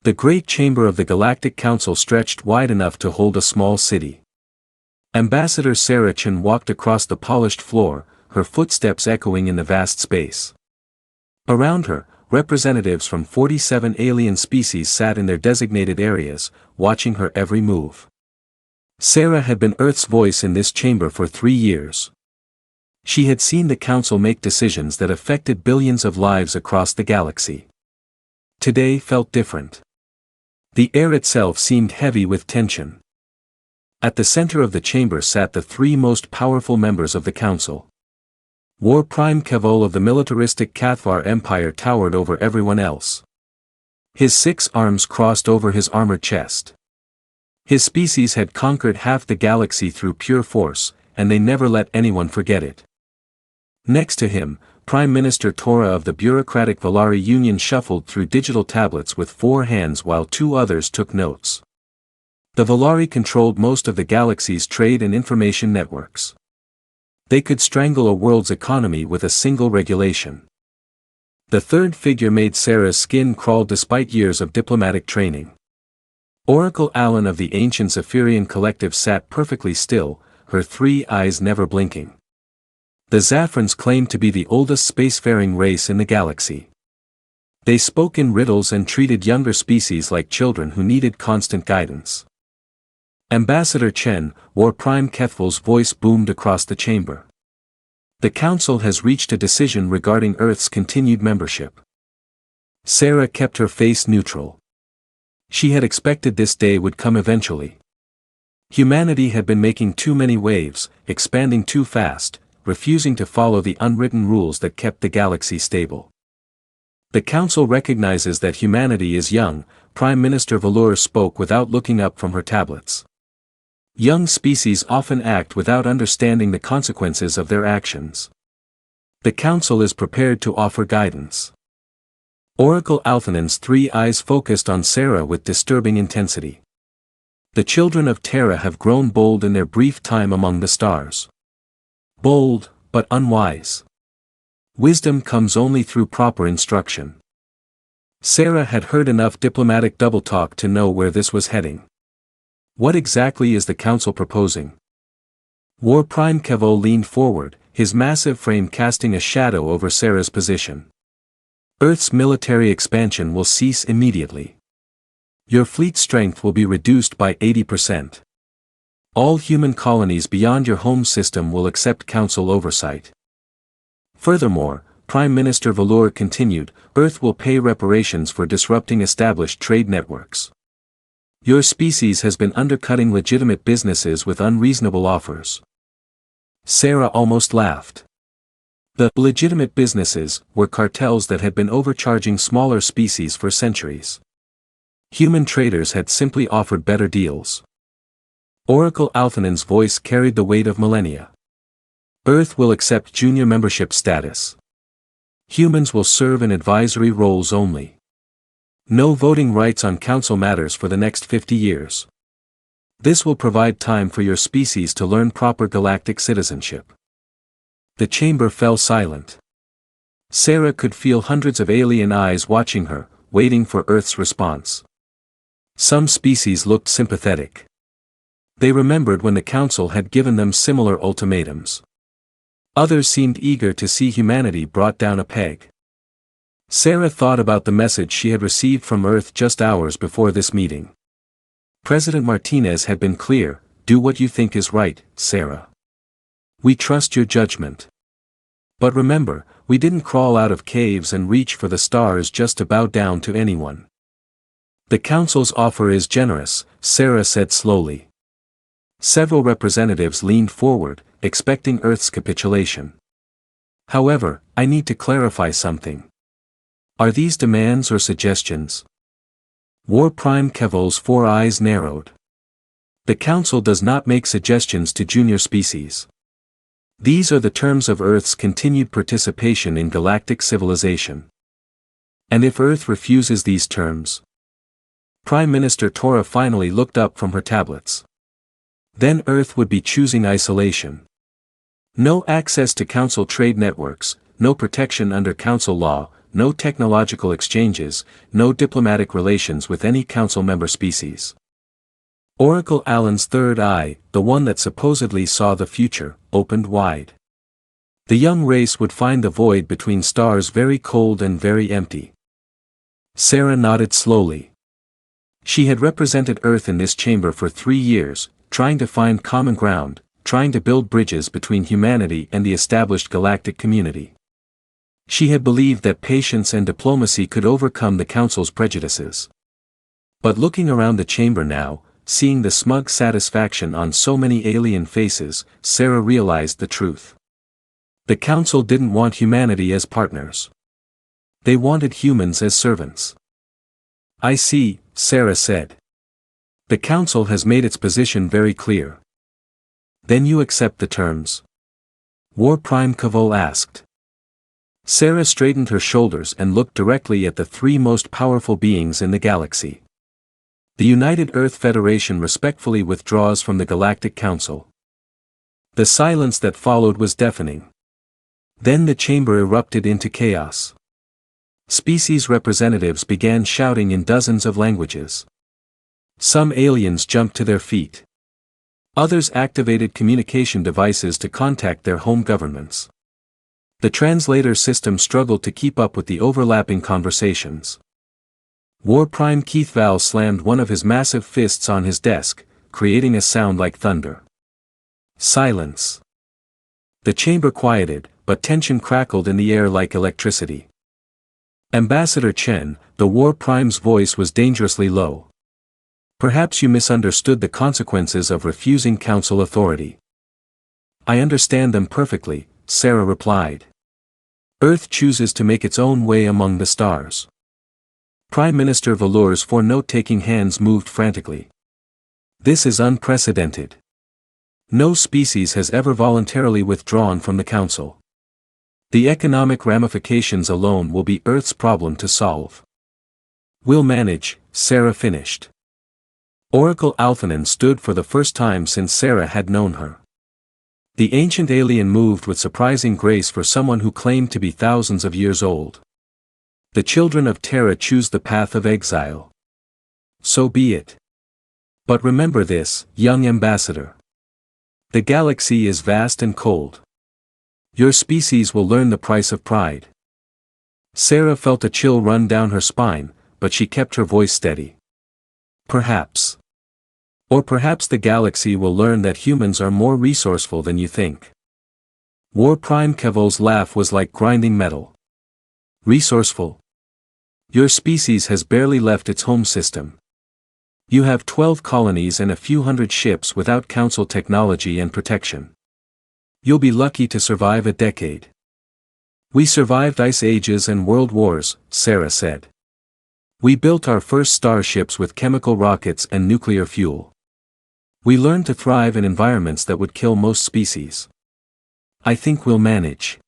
The great chamber of the Galactic Council stretched wide enough to hold a small city. Ambassador Sarah Chen walked across the polished floor, her footsteps echoing in the vast space. Around her, representatives from 47 alien species sat in their designated areas, watching her every move. Sarah had been Earth's voice in this chamber for 3 years. She had seen the Council make decisions that affected billions of lives across the galaxy. Today felt different. The air itself seemed heavy with tension. At the center of the chamber sat the 3 most powerful members of the Council. War Prime Kevol of the militaristic Cathvar Empire towered over everyone else. His 6 arms crossed over his armored chest. His species had conquered half the galaxy through pure force, and they never let anyone forget it. Next to him, Prime Minister Tora of the bureaucratic Valari Union shuffled through digital tablets with 4 hands while 2 others took notes. The Valari controlled most of the galaxy's trade and information networks. They could strangle a world's economy with a single regulation. The third figure made Sarah's skin crawl despite years of diplomatic training. Oracle Allen of the ancient Zephyrian collective sat perfectly still, her 3 eyes never blinking. The Zafrans claimed to be the oldest spacefaring race in the galaxy. They spoke in riddles and treated younger species like children who needed constant guidance. Ambassador Chen, War Prime Kethvol's voice boomed across the chamber. The Council has reached a decision regarding Earth's continued membership. Sarah kept her face neutral. She had expected this day would come eventually. Humanity had been making too many waves, expanding too fast, refusing to follow the unwritten rules that kept the galaxy stable. The Council recognizes that humanity is young, Prime Minister Valor spoke without looking up from her tablets. Young species often act without understanding the consequences of their actions. The Council is prepared to offer guidance. Oracle Althanan's 3 eyes focused on Sarah with disturbing intensity. The children of Terra have grown bold in their brief time among the stars. Bold, but unwise. Wisdom comes only through proper instruction. Sarah had heard enough diplomatic double-talk to know where this was heading. What exactly is the Council proposing? War Prime Kevol leaned forward, his massive frame casting a shadow over Sarah's position. Earth's military expansion will cease immediately. Your fleet strength will be reduced by 80%. All human colonies beyond your home system will accept Council oversight. Furthermore, Prime Minister Valor continued, Earth will pay reparations for disrupting established trade networks. Your species has been undercutting legitimate businesses with unreasonable offers. Sarah almost laughed. The legitimate businesses were cartels that had been overcharging smaller species for centuries. Human traders had simply offered better deals. Oracle Althanan's voice carried the weight of millennia. Earth will accept junior membership status. Humans will serve in advisory roles only. No voting rights on Council matters for the next 50 years. This will provide time for your species to learn proper galactic citizenship. The chamber fell silent. Sarah could feel hundreds of alien eyes watching her, waiting for Earth's response. Some species looked sympathetic. They remembered when the Council had given them similar ultimatums. Others seemed eager to see humanity brought down a peg. Sarah thought about the message she had received from Earth just hours before this meeting. President Martinez had been clear, do what you think is right, Sarah. We trust your judgment. But remember, we didn't crawl out of caves and reach for the stars just to bow down to anyone. The Council's offer is generous, Sarah said slowly. Several representatives leaned forward, expecting Earth's capitulation. However, I need to clarify something. Are these demands or suggestions? War Prime Kevol's 4 eyes narrowed. The Council does not make suggestions to junior species. These are the terms of Earth's continued participation in galactic civilization. And if Earth refuses these terms? Prime Minister Tora finally looked up from her tablets. Then Earth would be choosing isolation. No access to Council trade networks, no protection under Council law, no technological exchanges, no diplomatic relations with any council member species. Oracle Allen's third eye, the one that supposedly saw the future, opened wide. The young race would find the void between stars very cold and very empty. Sarah nodded slowly. She had represented Earth in this chamber for 3 years, trying to find common ground, trying to build bridges between humanity and the established galactic community. She had believed that patience and diplomacy could overcome the Council's prejudices. But looking around the chamber now, seeing the smug satisfaction on so many alien faces, Sarah realized the truth. The Council didn't want humanity as partners. They wanted humans as servants. I see, Sarah said. The Council has made its position very clear. Then you accept the terms? War Prime Cavol asked. Sarah straightened her shoulders and looked directly at the 3 most powerful beings in the galaxy. The United Earth Federation respectfully withdraws from the Galactic Council. The silence that followed was deafening. Then the chamber erupted into chaos. Species representatives began shouting in dozens of languages. Some aliens jumped to their feet. Others activated communication devices to contact their home governments. The translator system struggled to keep up with the overlapping conversations. War Prime Keith Val slammed one of his massive fists on his desk, creating a sound like thunder. Silence. The chamber quieted, but tension crackled in the air like electricity. Ambassador Chen, the War Prime's voice was dangerously low. Perhaps you misunderstood the consequences of refusing Council authority. I understand them perfectly, Sarah replied. Earth chooses to make its own way among the stars. Prime Minister Velour's 4 note-taking hands moved frantically. This is unprecedented. No species has ever voluntarily withdrawn from the Council. The economic ramifications alone will be Earth's problem to solve. We'll manage, Sarah finished. Oracle Alphanon stood for the first time since Sarah had known her. The ancient alien moved with surprising grace for someone who claimed to be thousands of years old. The children of Terra choose the path of exile. So be it. But remember this, young ambassador. The galaxy is vast and cold. Your species will learn the price of pride. Sarah felt a chill run down her spine, but she kept her voice steady. Perhaps. Or perhaps the galaxy will learn that humans are more resourceful than you think. War Prime Kevol's laugh was like grinding metal. Resourceful? Your species has barely left its home system. You have 12 colonies and a few hundred ships without Council technology and protection. You'll be lucky to survive a decade. We survived ice ages and world wars, Sarah said. We built our first starships with chemical rockets and nuclear fuel. We learned to thrive in environments that would kill most species. I think we'll manage.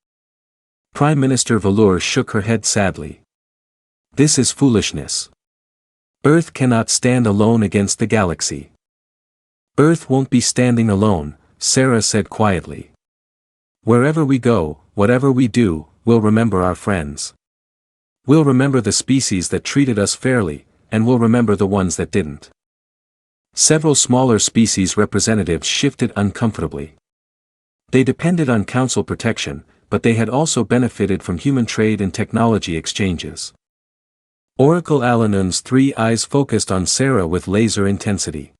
Prime Minister Velour shook her head sadly. This is foolishness. Earth cannot stand alone against the galaxy. Earth won't be standing alone, Sarah said quietly. Wherever we go, whatever we do, we'll remember our friends. We'll remember the species that treated us fairly, and we'll remember the ones that didn't. Several smaller species representatives shifted uncomfortably. They depended on Council protection, but they had also benefited from human trade and technology exchanges. Oracle Alanun's 3 eyes focused on Sarah with laser intensity.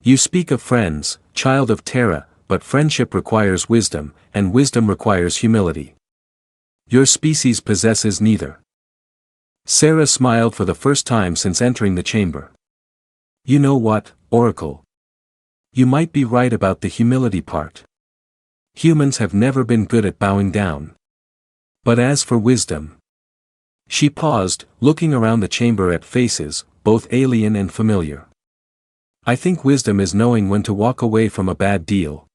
You speak of friends, child of Terra, but friendship requires wisdom, and wisdom requires humility. Your species possesses neither. Sarah smiled for the first time since entering the chamber. You know what, Oracle? You might be right about the humility part. Humans have never been good at bowing down. But as for wisdom... She paused, looking around the chamber at faces, both alien and familiar. I think wisdom is knowing when to walk away from a bad deal.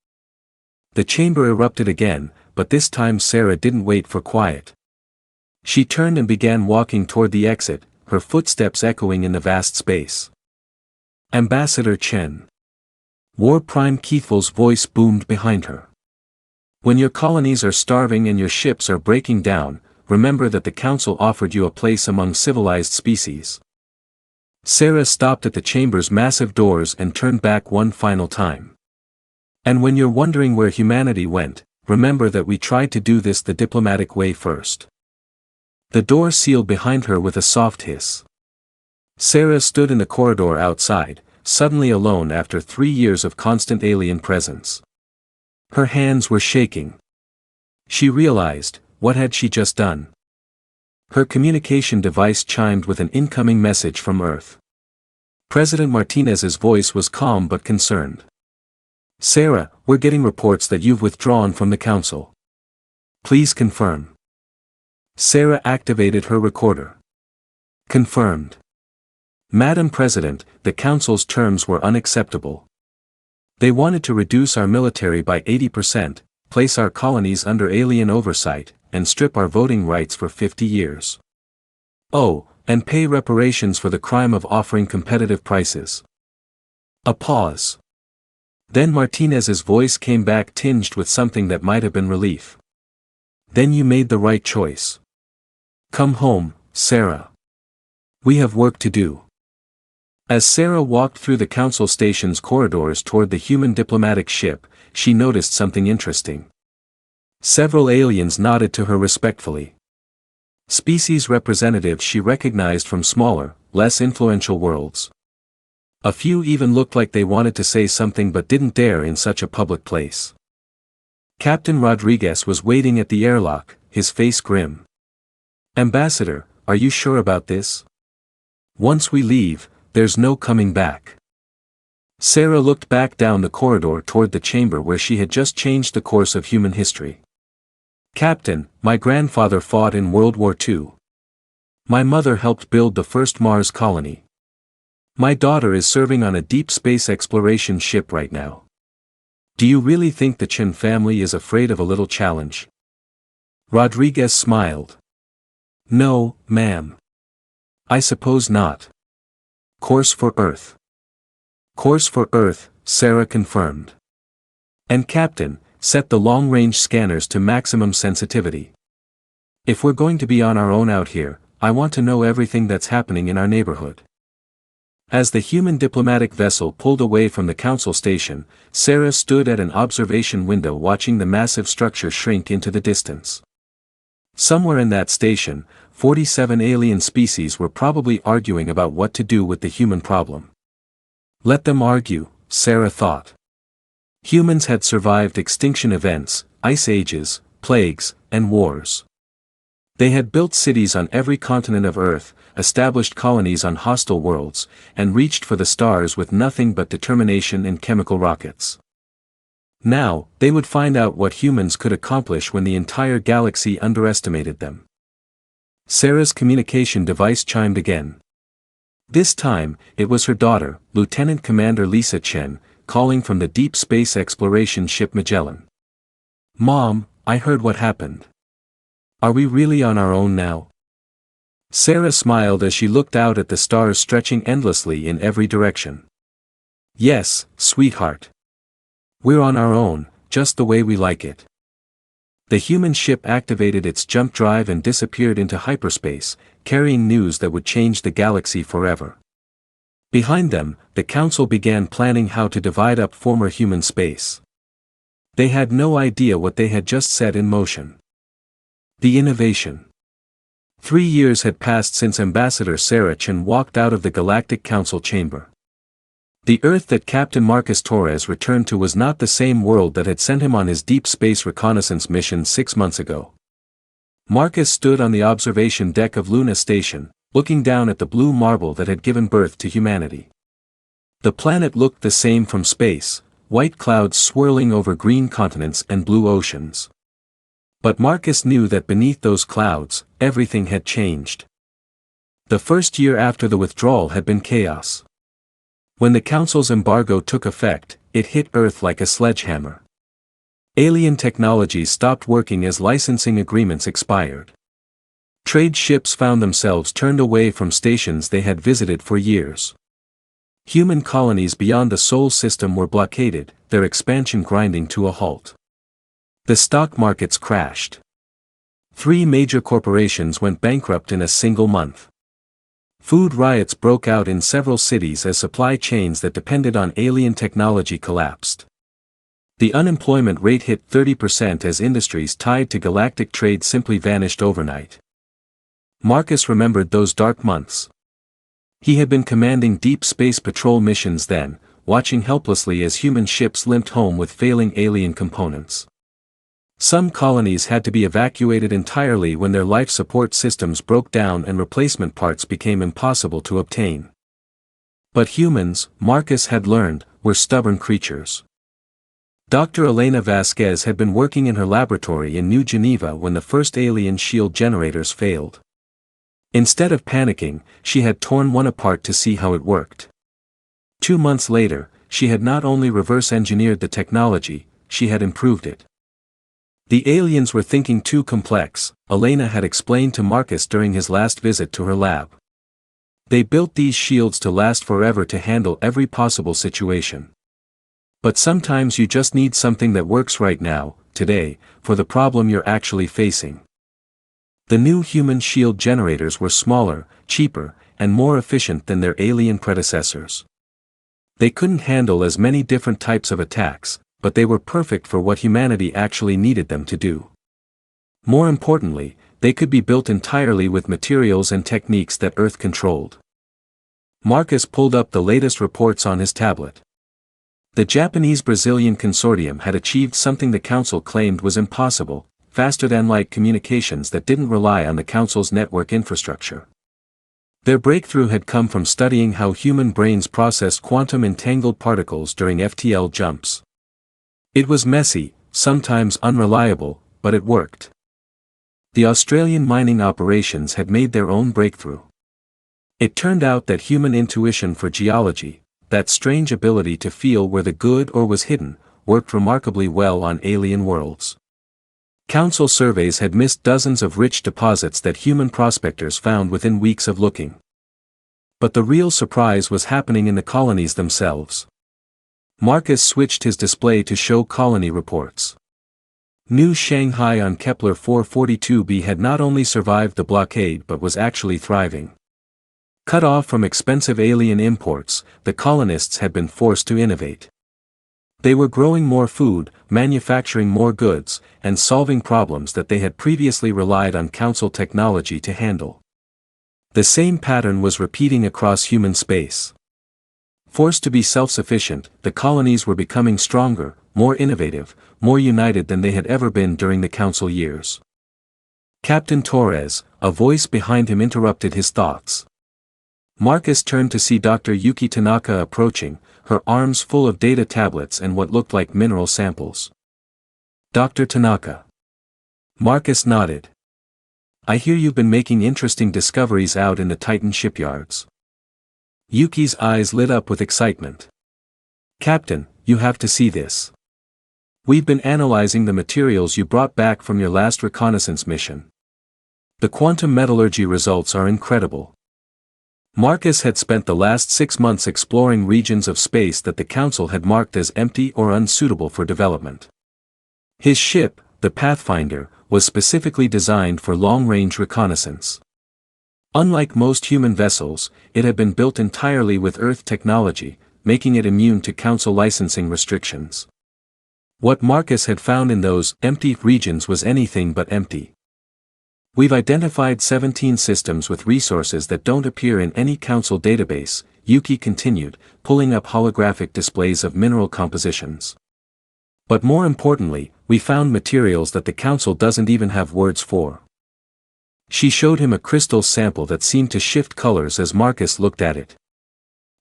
The chamber erupted again, but this time Sarah didn't wait for quiet. She turned and began walking toward the exit, her footsteps echoing in the vast space. Ambassador Chen. War Prime Keithel's voice boomed behind her. When your colonies are starving and your ships are breaking down, remember that the Council offered you a place among civilized species. Sarah stopped at the chamber's massive doors and turned back one final time. And when you're wondering where humanity went, remember that we tried to do this the diplomatic way first. The door sealed behind her with a soft hiss. Sarah stood in the corridor outside, suddenly alone after 3 years of constant alien presence. Her hands were shaking. She realized, what had she just done? Her communication device chimed with an incoming message from Earth. President Martinez's voice was calm but concerned. Sarah, we're getting reports that you've withdrawn from the Council. Please confirm. Sarah activated her recorder. Confirmed. Madam President, the Council's terms were unacceptable. They wanted to reduce our military by 80%, place our colonies under alien oversight, and strip our voting rights for 50 years. Oh, and pay reparations for the crime of offering competitive prices. A pause. Then Martinez's voice came back tinged with something that might have been relief. Then you made the right choice. Come home, Sarah. We have work to do. As Sarah walked through the Council station's corridors toward the human diplomatic ship, she noticed something interesting. Several aliens nodded to her respectfully. Species representatives she recognized from smaller, less influential worlds. A few even looked like they wanted to say something but didn't dare in such a public place. Captain Rodriguez was waiting at the airlock, his face grim. Ambassador, are you sure about this? Once we leave, there's no coming back. Sarah looked back down the corridor toward the chamber where she had just changed the course of human history. Captain, my grandfather fought in World War II. My mother helped build the first Mars colony. My daughter is serving on a deep space exploration ship right now. Do you really think the Chen family is afraid of a little challenge? Rodriguez smiled. No, ma'am. I suppose not. Course for Earth. Course for Earth, Sarah confirmed. And Captain, set the long-range scanners to maximum sensitivity. If we're going to be on our own out here, I want to know everything that's happening in our neighborhood. As the human diplomatic vessel pulled away from the Council station, Sarah stood at an observation window watching the massive structure shrink into the distance. Somewhere in that station, 47 alien species were probably arguing about what to do with the human problem. Let them argue, Sarah thought. Humans had survived extinction events, ice ages, plagues, and wars. They had built cities on every continent of Earth, established colonies on hostile worlds, and reached for the stars with nothing but determination and chemical rockets. Now, they would find out what humans could accomplish when the entire galaxy underestimated them. Sarah's communication device chimed again. This time, it was her daughter, Lieutenant Commander Lisa Chen, calling from the deep space exploration ship Magellan. Mom, I heard what happened. Are we really on our own now? Sarah smiled as she looked out at the stars stretching endlessly in every direction. Yes, sweetheart. We're on our own, just the way we like it. The human ship activated its jump drive and disappeared into hyperspace, carrying news that would change the galaxy forever. Behind them, the Council began planning how to divide up former human space. They had no idea what they had just set in motion. The innovation. 3 years had passed since Ambassador Sarah Chen walked out of the Galactic Council chamber. The Earth that Captain Marcus Torres returned to was not the same world that had sent him on his deep space reconnaissance mission 6 months ago. Marcus stood on the observation deck of Luna Station, looking down at the blue marble that had given birth to humanity. The planet looked the same from space, white clouds swirling over green continents and blue oceans. But Marcus knew that beneath those clouds, everything had changed. The first year after the withdrawal had been chaos. When the Council's embargo took effect, it hit Earth like a sledgehammer. Alien technologies stopped working as licensing agreements expired. Trade ships found themselves turned away from stations they had visited for years. Human colonies beyond the Sol system were blockaded, their expansion grinding to a halt. The stock markets crashed. 3 major corporations went bankrupt in a single month. Food riots broke out in several cities as supply chains that depended on alien technology collapsed. The unemployment rate hit 30% as industries tied to galactic trade simply vanished overnight. Marcus remembered those dark months. He had been commanding deep space patrol missions then, watching helplessly as human ships limped home with failing alien components. Some colonies had to be evacuated entirely when their life support systems broke down and replacement parts became impossible to obtain. But humans, Marcus had learned, were stubborn creatures. Dr. Elena Vasquez had been working in her laboratory in New Geneva when the first alien shield generators failed. Instead of panicking, she had torn one apart to see how it worked. 2 months later, she had not only reverse-engineered the technology, she had improved it. The aliens were thinking too complex, Elena had explained to Marcus during his last visit to her lab. They built these shields to last forever to handle every possible situation. But sometimes you just need something that works right now, today, for the problem you're actually facing. The new human shield generators were smaller, cheaper, and more efficient than their alien predecessors. They couldn't handle as many different types of attacks, but they were perfect for what humanity actually needed them to do. More importantly, they could be built entirely with materials and techniques that Earth controlled. Marcus pulled up the latest reports on his tablet. The Japanese-Brazilian consortium had achieved something the Council claimed was impossible, faster-than-light communications that didn't rely on the Council's network infrastructure. Their breakthrough had come from studying how human brains processed quantum-entangled particles during FTL jumps. It was messy, sometimes unreliable, but it worked. The Australian mining operations had made their own breakthrough. It turned out that human intuition for geology, that strange ability to feel where the good or was hidden, worked remarkably well on alien worlds. Council surveys had missed dozens of rich deposits that human prospectors found within weeks of looking. But the real surprise was happening in the colonies themselves. Marcus switched his display to show colony reports. New Shanghai on Kepler 442b had not only survived the blockade but was actually thriving. Cut off from expensive alien imports, the colonists had been forced to innovate. They were growing more food, manufacturing more goods, and solving problems that they had previously relied on Council technology to handle. The same pattern was repeating across human space. Forced to be self-sufficient, the colonies were becoming stronger, more innovative, more united than they had ever been during the Council years. Captain Torres, a voice behind him interrupted his thoughts. Marcus turned to see Dr. Yuki Tanaka approaching, her arms full of data tablets and what looked like mineral samples. Dr. Tanaka. Marcus nodded. I hear you've been making interesting discoveries out in the Titan shipyards. Yuki's eyes lit up with excitement. Captain, you have to see this. We've been analyzing the materials you brought back from your last reconnaissance mission. The quantum metallurgy results are incredible. Marcus had spent the last 6 months exploring regions of space that the Council had marked as empty or unsuitable for development. His ship, the Pathfinder, was specifically designed for long-range reconnaissance. Unlike most human vessels, it had been built entirely with Earth technology, making it immune to Council licensing restrictions. What Marcus had found in those empty regions was anything but empty. We've identified 17 systems with resources that don't appear in any Council database, Yuki continued, pulling up holographic displays of mineral compositions. But more importantly, we found materials that the Council doesn't even have words for. She showed him a crystal sample that seemed to shift colors as Marcus looked at it.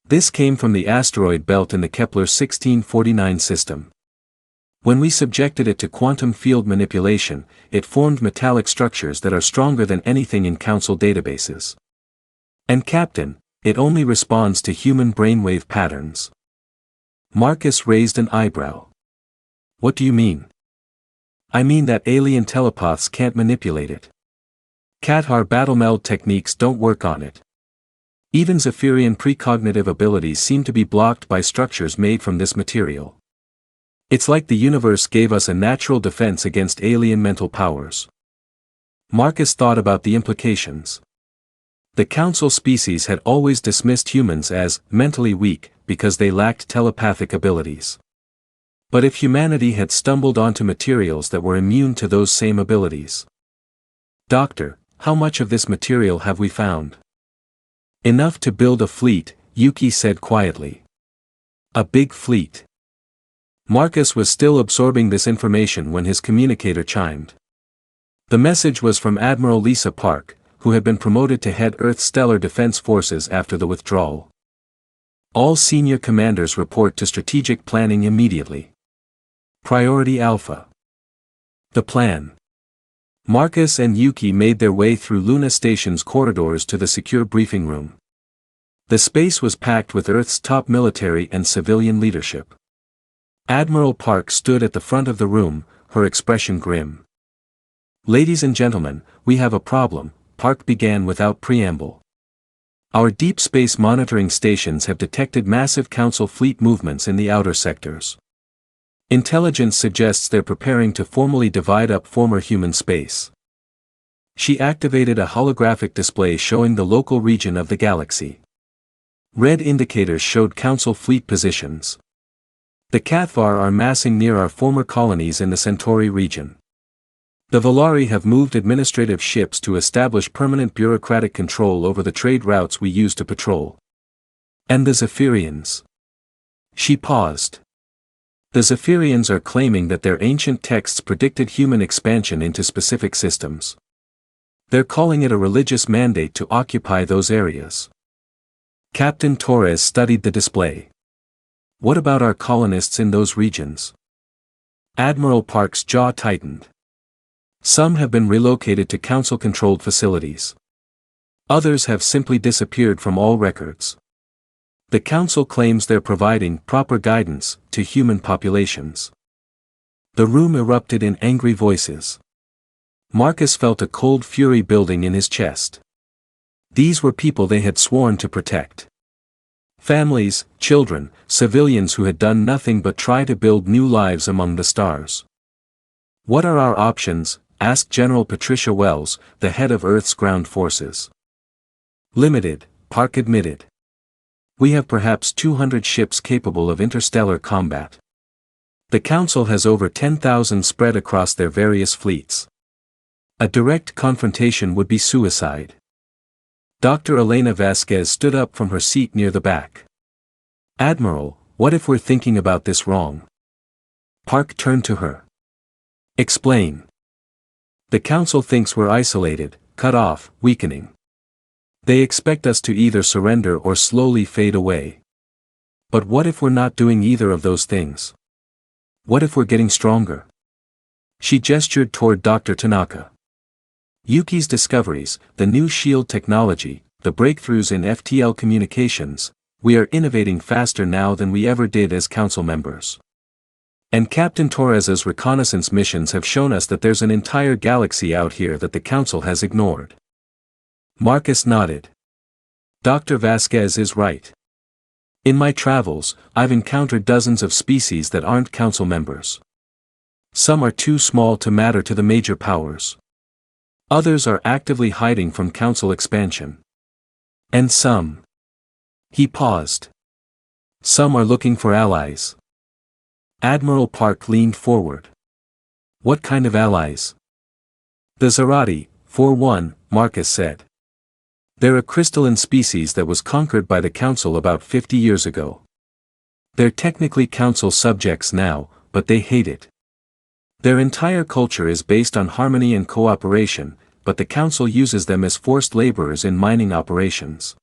This came from the asteroid belt in the Kepler 1649 system. When we subjected it to quantum field manipulation, it formed metallic structures that are stronger than anything in Council databases. And Captain, it only responds to human brainwave patterns. Marcus raised an eyebrow. What do you mean? I mean that alien telepaths can't manipulate it. Qatar battlemeld techniques don't work on it. Even Zephyrian precognitive abilities seem to be blocked by structures made from this material. It's like the universe gave us a natural defense against alien mental powers. Marcus thought about the implications. The Council species had always dismissed humans as mentally weak because they lacked telepathic abilities. But if humanity had stumbled onto materials that were immune to those same abilities? Doctor, how much of this material have we found? Enough to build a fleet, Yuki said quietly. A big fleet. Marcus was still absorbing this information when his communicator chimed. The message was from Admiral Lisa Park, who had been promoted to head Earth's Stellar Defense Forces after the withdrawal. All senior commanders report to strategic planning immediately. Priority Alpha. The plan. Marcus and Yuki made their way through Luna Station's corridors to the secure briefing room. The space was packed with Earth's top military and civilian leadership. Admiral Park stood at the front of the room, her expression grim. Ladies and gentlemen, we have a problem, Park began without preamble. Our deep space monitoring stations have detected massive Council fleet movements in the outer sectors. Intelligence suggests they're preparing to formally divide up former human space. She activated a holographic display showing the local region of the galaxy. Red indicators showed Council fleet positions. The Cathvar are massing near our former colonies in the Centauri region. The Volari have moved administrative ships to establish permanent bureaucratic control over the trade routes we use to patrol. And the Zephyrians. She paused. The Zephyrians are claiming that their ancient texts predicted human expansion into specific systems. They're calling it a religious mandate to occupy those areas. Captain Torres studied the display. What about our colonists in those regions? Admiral Park's jaw tightened. Some have been relocated to Council-controlled facilities. Others have simply disappeared from all records. The Council claims they're providing proper guidance to human populations. The room erupted in angry voices. Marcus felt a cold fury building in his chest. These were people they had sworn to protect. Families, children, civilians who had done nothing but try to build new lives among the stars. What are our options? Asked General Patricia Wells, the head of Earth's ground forces. Limited, Park admitted. We have perhaps 200 ships capable of interstellar combat. The Council has over 10,000 spread across their various fleets. A direct confrontation would be suicide. Dr. Elena Vasquez stood up from her seat near the back. Admiral, what if we're thinking about this wrong? Park turned to her. Explain. The Council thinks we're isolated, cut off, weakening. They expect us to either surrender or slowly fade away. But what if we're not doing either of those things? What if we're getting stronger? She gestured toward Dr. Tanaka. Yuki's discoveries, the new shield technology, the breakthroughs in FTL communications, we are innovating faster now than we ever did as Council members. And Captain Torres's reconnaissance missions have shown us that there's an entire galaxy out here that the Council has ignored. Marcus nodded. Dr. Vasquez is right. In my travels, I've encountered dozens of species that aren't Council members. Some are too small to matter to the major powers. Others are actively hiding from Council expansion. And some. He paused. Some are looking for allies. Admiral Park leaned forward. What kind of allies? The Zarati, for one, Marcus said. They're a crystalline species that was conquered by the Council about 50 years ago. They're technically Council subjects now, but they hate it. Their entire culture is based on harmony and cooperation, but the Council uses them as forced laborers in mining operations.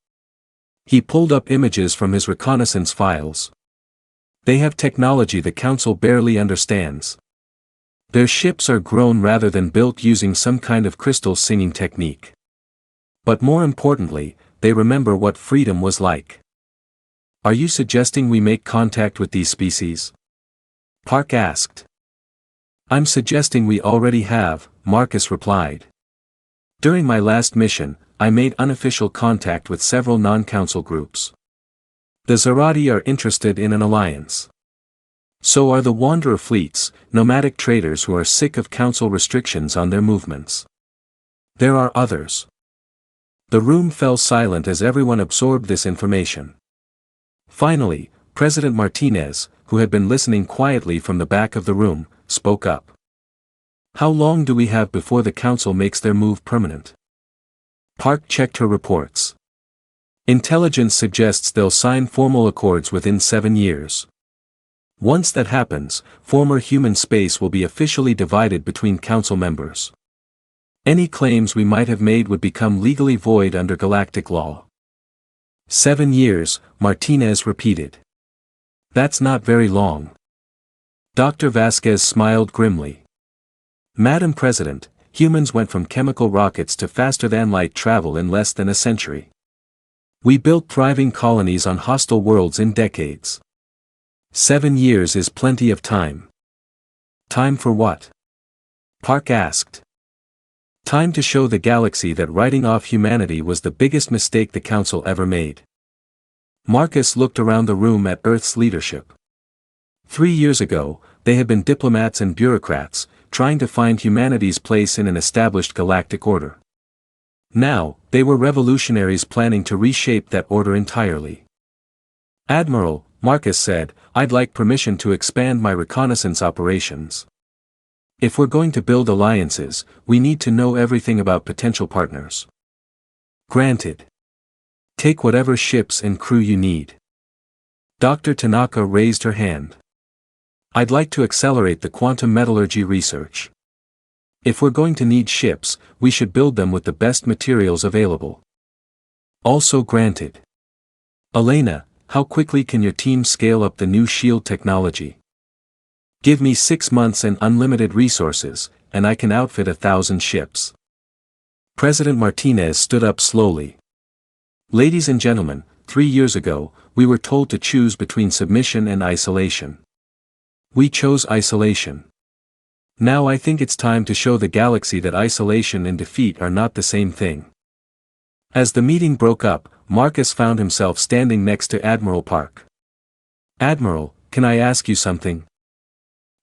He pulled up images from his reconnaissance files. They have technology the Council barely understands. Their ships are grown rather than built using some kind of crystal singing technique. But more importantly, they remember what freedom was like. Are you suggesting we make contact with these species? Park asked. I'm suggesting we already have, Marcus replied. During my last mission, I made unofficial contact with several non-Council groups. The Zarati are interested in an alliance. So are the Wanderer fleets, nomadic traders who are sick of Council restrictions on their movements. There are others. The room fell silent as everyone absorbed this information. Finally, President Martinez, who had been listening quietly from the back of the room, spoke up. How long do we have before the council makes their move permanent? Park checked her reports. Intelligence suggests they'll sign formal accords within 7 years. Once that happens, former human space will be officially divided between council members. Any claims we might have made would become legally void under galactic law. 7 years, Martinez repeated. That's not very long. Dr. Vasquez smiled grimly. Madam President, humans went from chemical rockets to faster-than-light travel in less than a century. We built thriving colonies on hostile worlds in decades. 7 years is plenty of time. Time for what? Park asked. Time to show the galaxy that writing off humanity was the biggest mistake the Council ever made. Marcus looked around the room at Earth's leadership. 3 years ago, they had been diplomats and bureaucrats, trying to find humanity's place in an established galactic order. Now, they were revolutionaries planning to reshape that order entirely. Admiral, Marcus said, I'd like permission to expand my reconnaissance operations. If we're going to build alliances, we need to know everything about potential partners. Granted. Take whatever ships and crew you need. Dr. Tanaka raised her hand. I'd like to accelerate the quantum metallurgy research. If we're going to need ships, we should build them with the best materials available. Also granted. Elena, how quickly can your team scale up the new shield technology? Give me 6 months and unlimited resources, and I can outfit 1,000 ships. President Martinez stood up slowly. Ladies and gentlemen, 3 years ago, we were told to choose between submission and isolation. We chose isolation. Now I think it's time to show the galaxy that isolation and defeat are not the same thing. As the meeting broke up, Marcus found himself standing next to Admiral Park. Admiral, can I ask you something?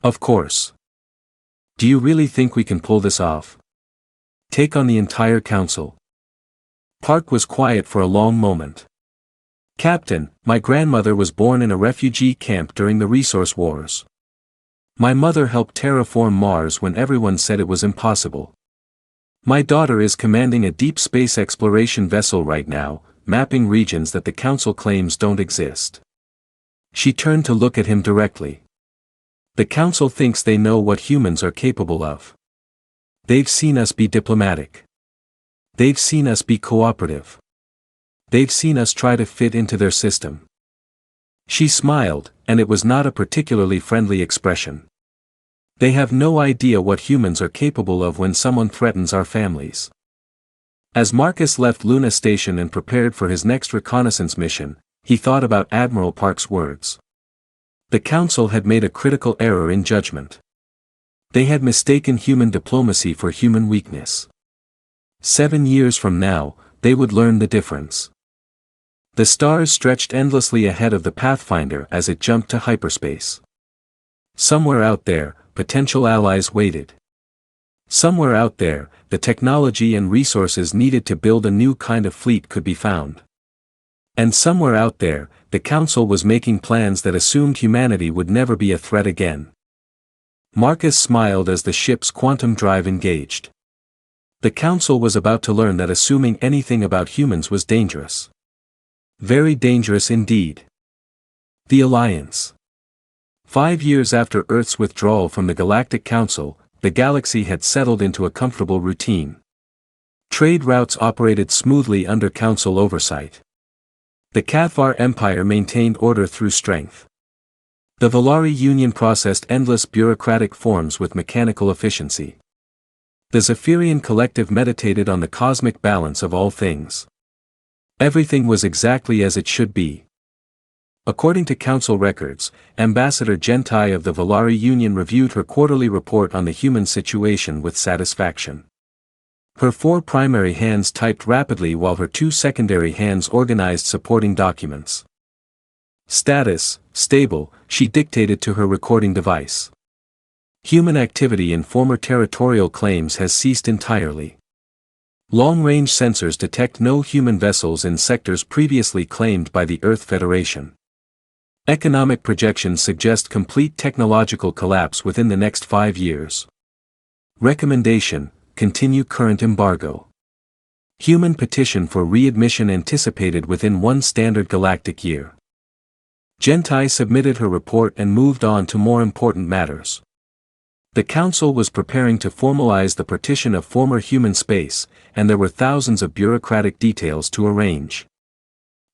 Of course. Do you really think we can pull this off? Take on the entire council. Park was quiet for a long moment. Captain, my grandmother was born in a refugee camp during the resource wars. My mother helped terraform Mars when everyone said it was impossible. My daughter is commanding a deep space exploration vessel right now, mapping regions that the Council claims don't exist. She turned to look at him directly. The Council thinks they know what humans are capable of. They've seen us be diplomatic. They've seen us be cooperative. They've seen us try to fit into their system. She smiled, and it was not a particularly friendly expression. They have no idea what humans are capable of when someone threatens our families. As Marcus left Luna Station and prepared for his next reconnaissance mission, he thought about Admiral Park's words. The Council had made a critical error in judgment. They had mistaken human diplomacy for human weakness. 7 years from now, they would learn the difference. The stars stretched endlessly ahead of the Pathfinder as it jumped to hyperspace. Somewhere out there, potential allies waited. Somewhere out there, the technology and resources needed to build a new kind of fleet could be found. And somewhere out there, the Council was making plans that assumed humanity would never be a threat again. Marcus smiled as the ship's quantum drive engaged. The Council was about to learn that assuming anything about humans was dangerous. Very dangerous indeed. The Alliance. 5 years after Earth's withdrawal from the Galactic Council, the galaxy had settled into a comfortable routine. Trade routes operated smoothly under Council oversight. The Cathvar Empire maintained order through strength. The Valari Union processed endless bureaucratic forms with mechanical efficiency. The Zephyrian Collective meditated on the cosmic balance of all things. Everything was exactly as it should be. According to Council records, Ambassador Gentai of the Valari Union reviewed her quarterly report on the human situation with satisfaction. Her 4 primary hands typed rapidly while her 2 secondary hands organized supporting documents. Status, stable, she dictated to her recording device. Human activity in former territorial claims has ceased entirely. Long-range sensors detect no human vessels in sectors previously claimed by the Earth Federation. Economic projections suggest complete technological collapse within the next 5 years. Recommendation: continue current embargo. Human petition for readmission anticipated within 1 standard galactic year. Gentai submitted her report and moved on to more important matters. The Council was preparing to formalize the partition of former human space, and there were thousands of bureaucratic details to arrange.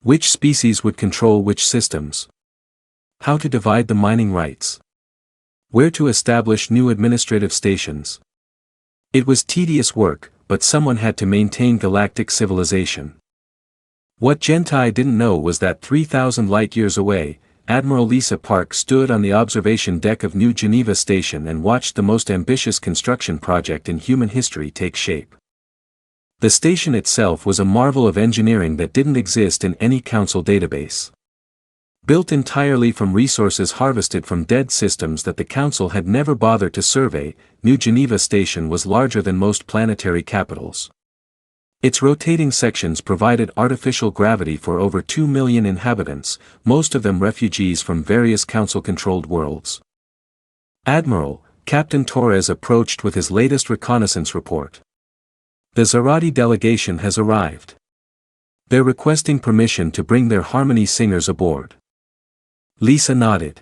Which species would control which systems? How to divide the mining rights? Where to establish new administrative stations? It was tedious work, but someone had to maintain galactic civilization. What Gentai didn't know was that 3,000 light-years away, Admiral Lisa Park stood on the observation deck of New Geneva Station and watched the most ambitious construction project in human history take shape. The station itself was a marvel of engineering that didn't exist in any Council database. Built entirely from resources harvested from dead systems that the Council had never bothered to survey, New Geneva Station was larger than most planetary capitals. Its rotating sections provided artificial gravity for over 2 million inhabitants, most of them refugees from various Council-controlled worlds. Admiral, Captain Torres approached with his latest reconnaissance report. The Zarati delegation has arrived. They're requesting permission to bring their harmony singers aboard. Lisa nodded.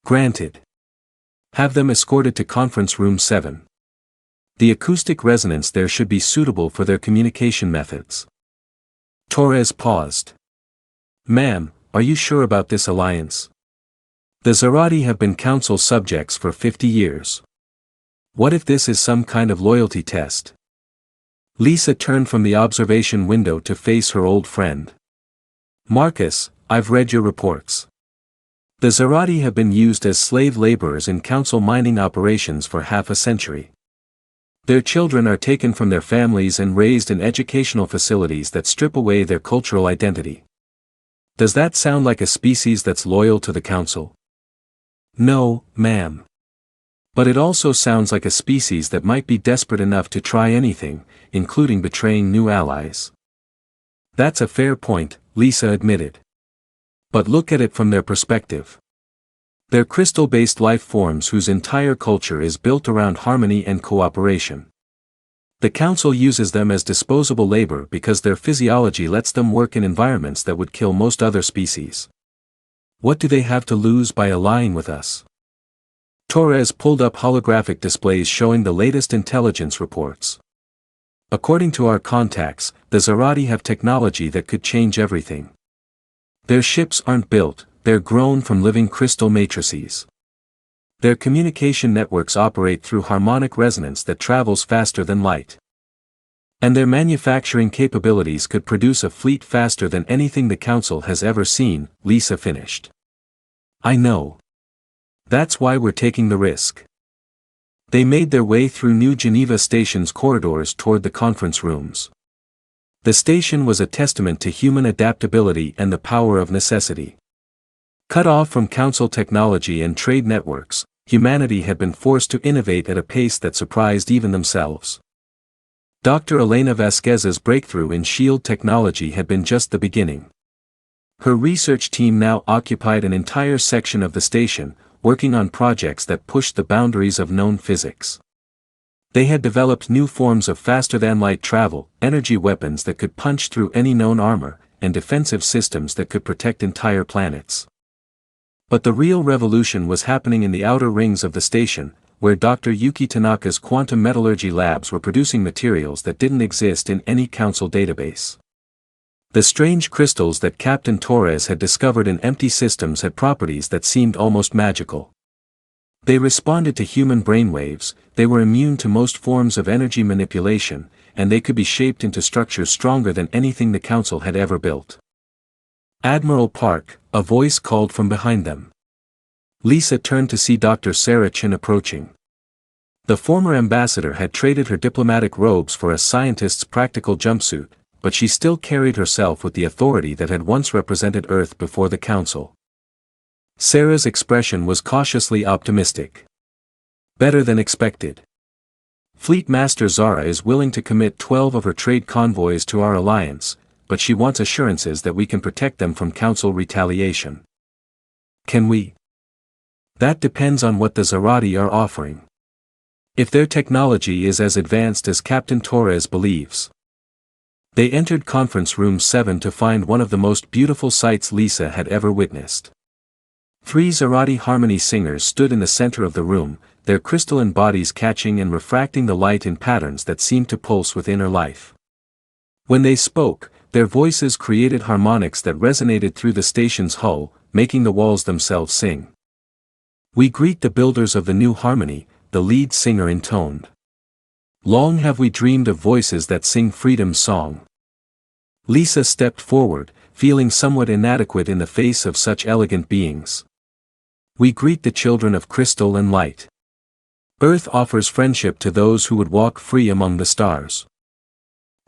Granted. Have them escorted to Conference Room 7. The acoustic resonance there should be suitable for their communication methods. Torres paused. Ma'am, are you sure about this alliance? The Zarati have been Council subjects for 50 years. What if this is some kind of loyalty test? Lisa turned from the observation window to face her old friend. Marcus, I've read your reports. The Zarati have been used as slave laborers in Council mining operations for half a century. Their children are taken from their families and raised in educational facilities that strip away their cultural identity. Does that sound like a species that's loyal to the Council? No, ma'am. But it also sounds like a species that might be desperate enough to try anything, including betraying new allies. That's a fair point, Lisa admitted. But look at it from their perspective. They're crystal-based life forms whose entire culture is built around harmony and cooperation. The Council uses them as disposable labor because their physiology lets them work in environments that would kill most other species. What do they have to lose by allying with us? Torres pulled up holographic displays showing the latest intelligence reports. According to our contacts, the Zarati have technology that could change everything. Their ships aren't built, they're grown from living crystal matrices. Their communication networks operate through harmonic resonance that travels faster than light. And their manufacturing capabilities could produce a fleet faster than anything the Council has ever seen, Lisa finished. I know. That's why we're taking the risk. They made their way through New Geneva Station's corridors toward the conference rooms. The station was a testament to human adaptability and the power of necessity. Cut off from Council technology and trade networks, humanity had been forced to innovate at a pace that surprised even themselves. Dr. Elena Vasquez's breakthrough in shield technology had been just the beginning. Her research team now occupied an entire section of the station, working on projects that pushed the boundaries of known physics. They had developed new forms of faster-than-light travel, energy weapons that could punch through any known armor, and defensive systems that could protect entire planets. But the real revolution was happening in the outer rings of the station, where Dr. Yuki Tanaka's quantum metallurgy labs were producing materials that didn't exist in any Council database. The strange crystals that Captain Torres had discovered in empty systems had properties that seemed almost magical. They responded to human brainwaves, they were immune to most forms of energy manipulation, and they could be shaped into structures stronger than anything the Council had ever built. Admiral Park, a voice called from behind them. Lisa turned to see Dr. Sarah Chin approaching. The former ambassador had traded her diplomatic robes for a scientist's practical jumpsuit, but she still carried herself with the authority that had once represented Earth before the Council. Sarah's expression was cautiously optimistic. Better than expected. Fleet Master Zara is willing to commit 12 of her trade convoys to our alliance, but she wants assurances that we can protect them from Council retaliation. Can we? That depends on what the Zarati are offering. If their technology is as advanced as Captain Torres believes. They entered Conference Room 7 to find one of the most beautiful sights Lisa had ever witnessed. 3 Zarati harmony singers stood in the center of the room, their crystalline bodies catching and refracting the light in patterns that seemed to pulse with inner life. When they spoke, their voices created harmonics that resonated through the station's hull, making the walls themselves sing. We greet the builders of the new harmony, the lead singer intoned. Long have we dreamed of voices that sing freedom's song. Lisa stepped forward, feeling somewhat inadequate in the face of such elegant beings. We greet the children of crystal and light. Earth offers friendship to those who would walk free among the stars.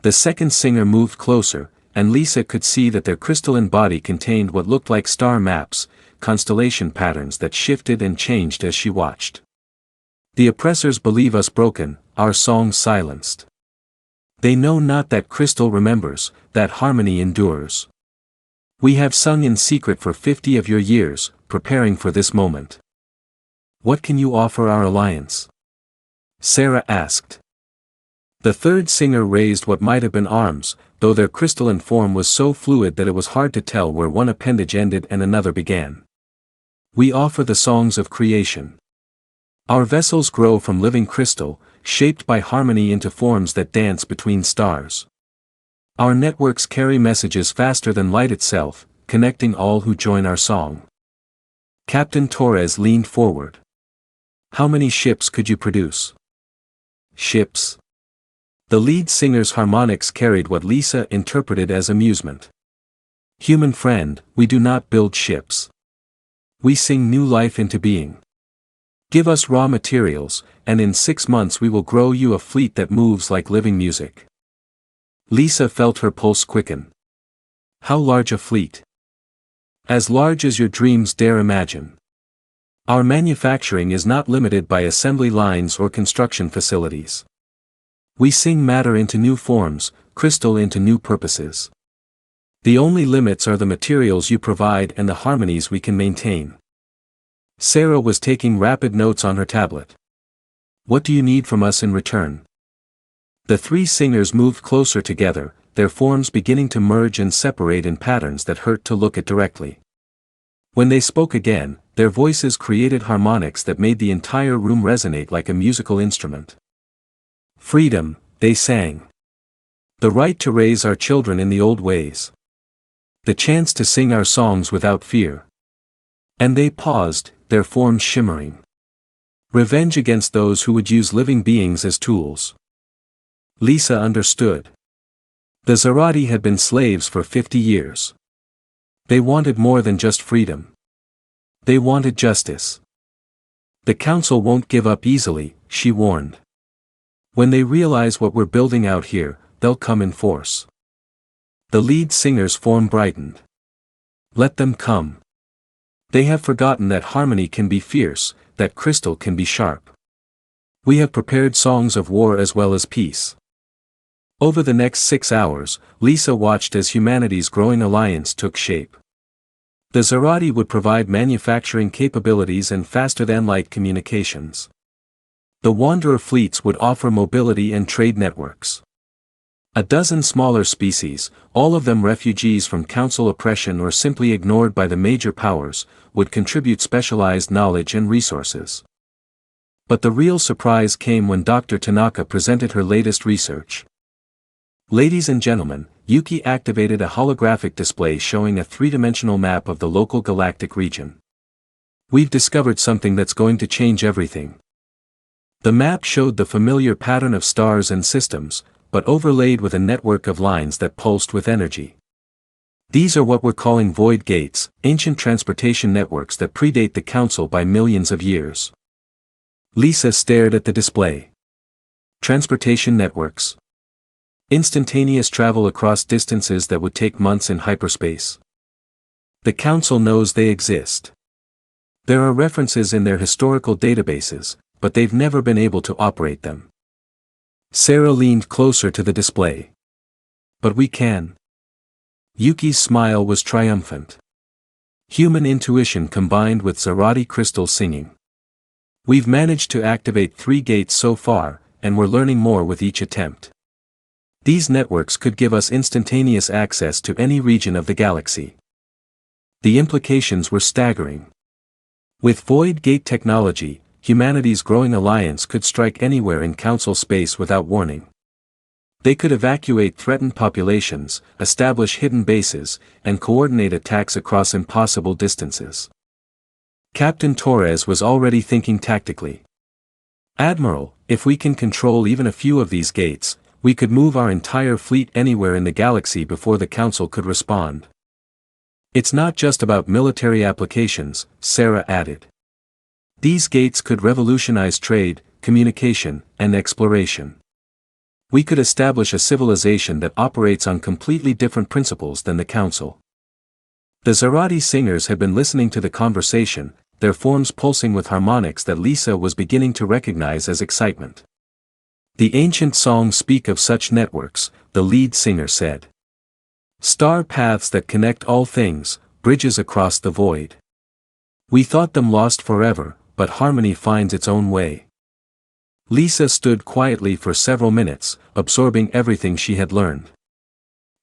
The second singer moved closer, and Lisa could see that their crystalline body contained what looked like star maps, constellation patterns that shifted and changed as she watched. The oppressors believe us broken, our songs silenced. They know not that crystal remembers, that harmony endures. We have sung in secret for 50 of your years, preparing for this moment. What can you offer our alliance? Sarah asked. The third singer raised what might have been arms, though their crystalline form was so fluid that it was hard to tell where one appendage ended and another began. We offer the songs of creation. Our vessels grow from living crystal, shaped by harmony into forms that dance between stars. Our networks carry messages faster than light itself, connecting all who join our song. Captain Torres leaned forward. How many ships could you produce? Ships? The lead singer's harmonics carried what Lisa interpreted as amusement. Human friend, we do not build ships. We sing new life into being. Give us raw materials, and in 6 months we will grow you a fleet that moves like living music. Lisa felt her pulse quicken. How large a fleet? As large as your dreams dare imagine. Our manufacturing is not limited by assembly lines or construction facilities. We sing matter into new forms, crystal into new purposes. The only limits are the materials you provide and the harmonies we can maintain. Sarah was taking rapid notes on her tablet. What do you need from us in return? The 3 singers moved closer together, their forms beginning to merge and separate in patterns that hurt to look at directly. When they spoke again, their voices created harmonics that made the entire room resonate like a musical instrument. Freedom, they sang. The right to raise our children in the old ways. The chance to sing our songs without fear. And they paused, their forms shimmering. Revenge against those who would use living beings as tools. Lisa understood. The Zarati had been slaves for 50 years. They wanted more than just freedom. They wanted justice. The Council won't give up easily, she warned. When they realize what we're building out here, they'll come in force. The lead singer's form brightened. Let them come. They have forgotten that harmony can be fierce, that crystal can be sharp. We have prepared songs of war as well as peace. Over the next 6 hours, Lisa watched as humanity's growing alliance took shape. The Zarati would provide manufacturing capabilities and faster-than-light communications. The Wanderer fleets would offer mobility and trade networks. A dozen smaller species, all of them refugees from Council oppression or simply ignored by the major powers, would contribute specialized knowledge and resources. But the real surprise came when Dr. Tanaka presented her latest research. Ladies and gentlemen, Yuki activated a holographic display showing a 3-dimensional map of the local galactic region. We've discovered something that's going to change everything. The map showed the familiar pattern of stars and systems, but overlaid with a network of lines that pulsed with energy. These are what we're calling void gates, ancient transportation networks that predate the Council by millions of years. Lisa stared at the display. Transportation networks. Instantaneous travel across distances that would take months in hyperspace. The Council knows they exist. There are references in their historical databases, but they've never been able to operate them. Sarah leaned closer to the display. But we can. Yuki's smile was triumphant. Human intuition combined with Zarati crystal singing. We've managed to activate 3 gates so far, and we're learning more with each attempt. These networks could give us instantaneous access to any region of the galaxy. The implications were staggering. With Void Gate technology, humanity's growing alliance could strike anywhere in Council space without warning. They could evacuate threatened populations, establish hidden bases, and coordinate attacks across impossible distances. Captain Torres was already thinking tactically. Admiral, if we can control even a few of these gates, we could move our entire fleet anywhere in the galaxy before the Council could respond. It's not just about military applications, Sarah added. These gates could revolutionize trade, communication, and exploration. We could establish a civilization that operates on completely different principles than the Council. The Zarati singers had been listening to the conversation, their forms pulsing with harmonics that Lisa was beginning to recognize as excitement. The ancient songs speak of such networks, the lead singer said. Star paths that connect all things, bridges across the void. We thought them lost forever, but harmony finds its own way. Lisa stood quietly for several minutes, absorbing everything she had learned.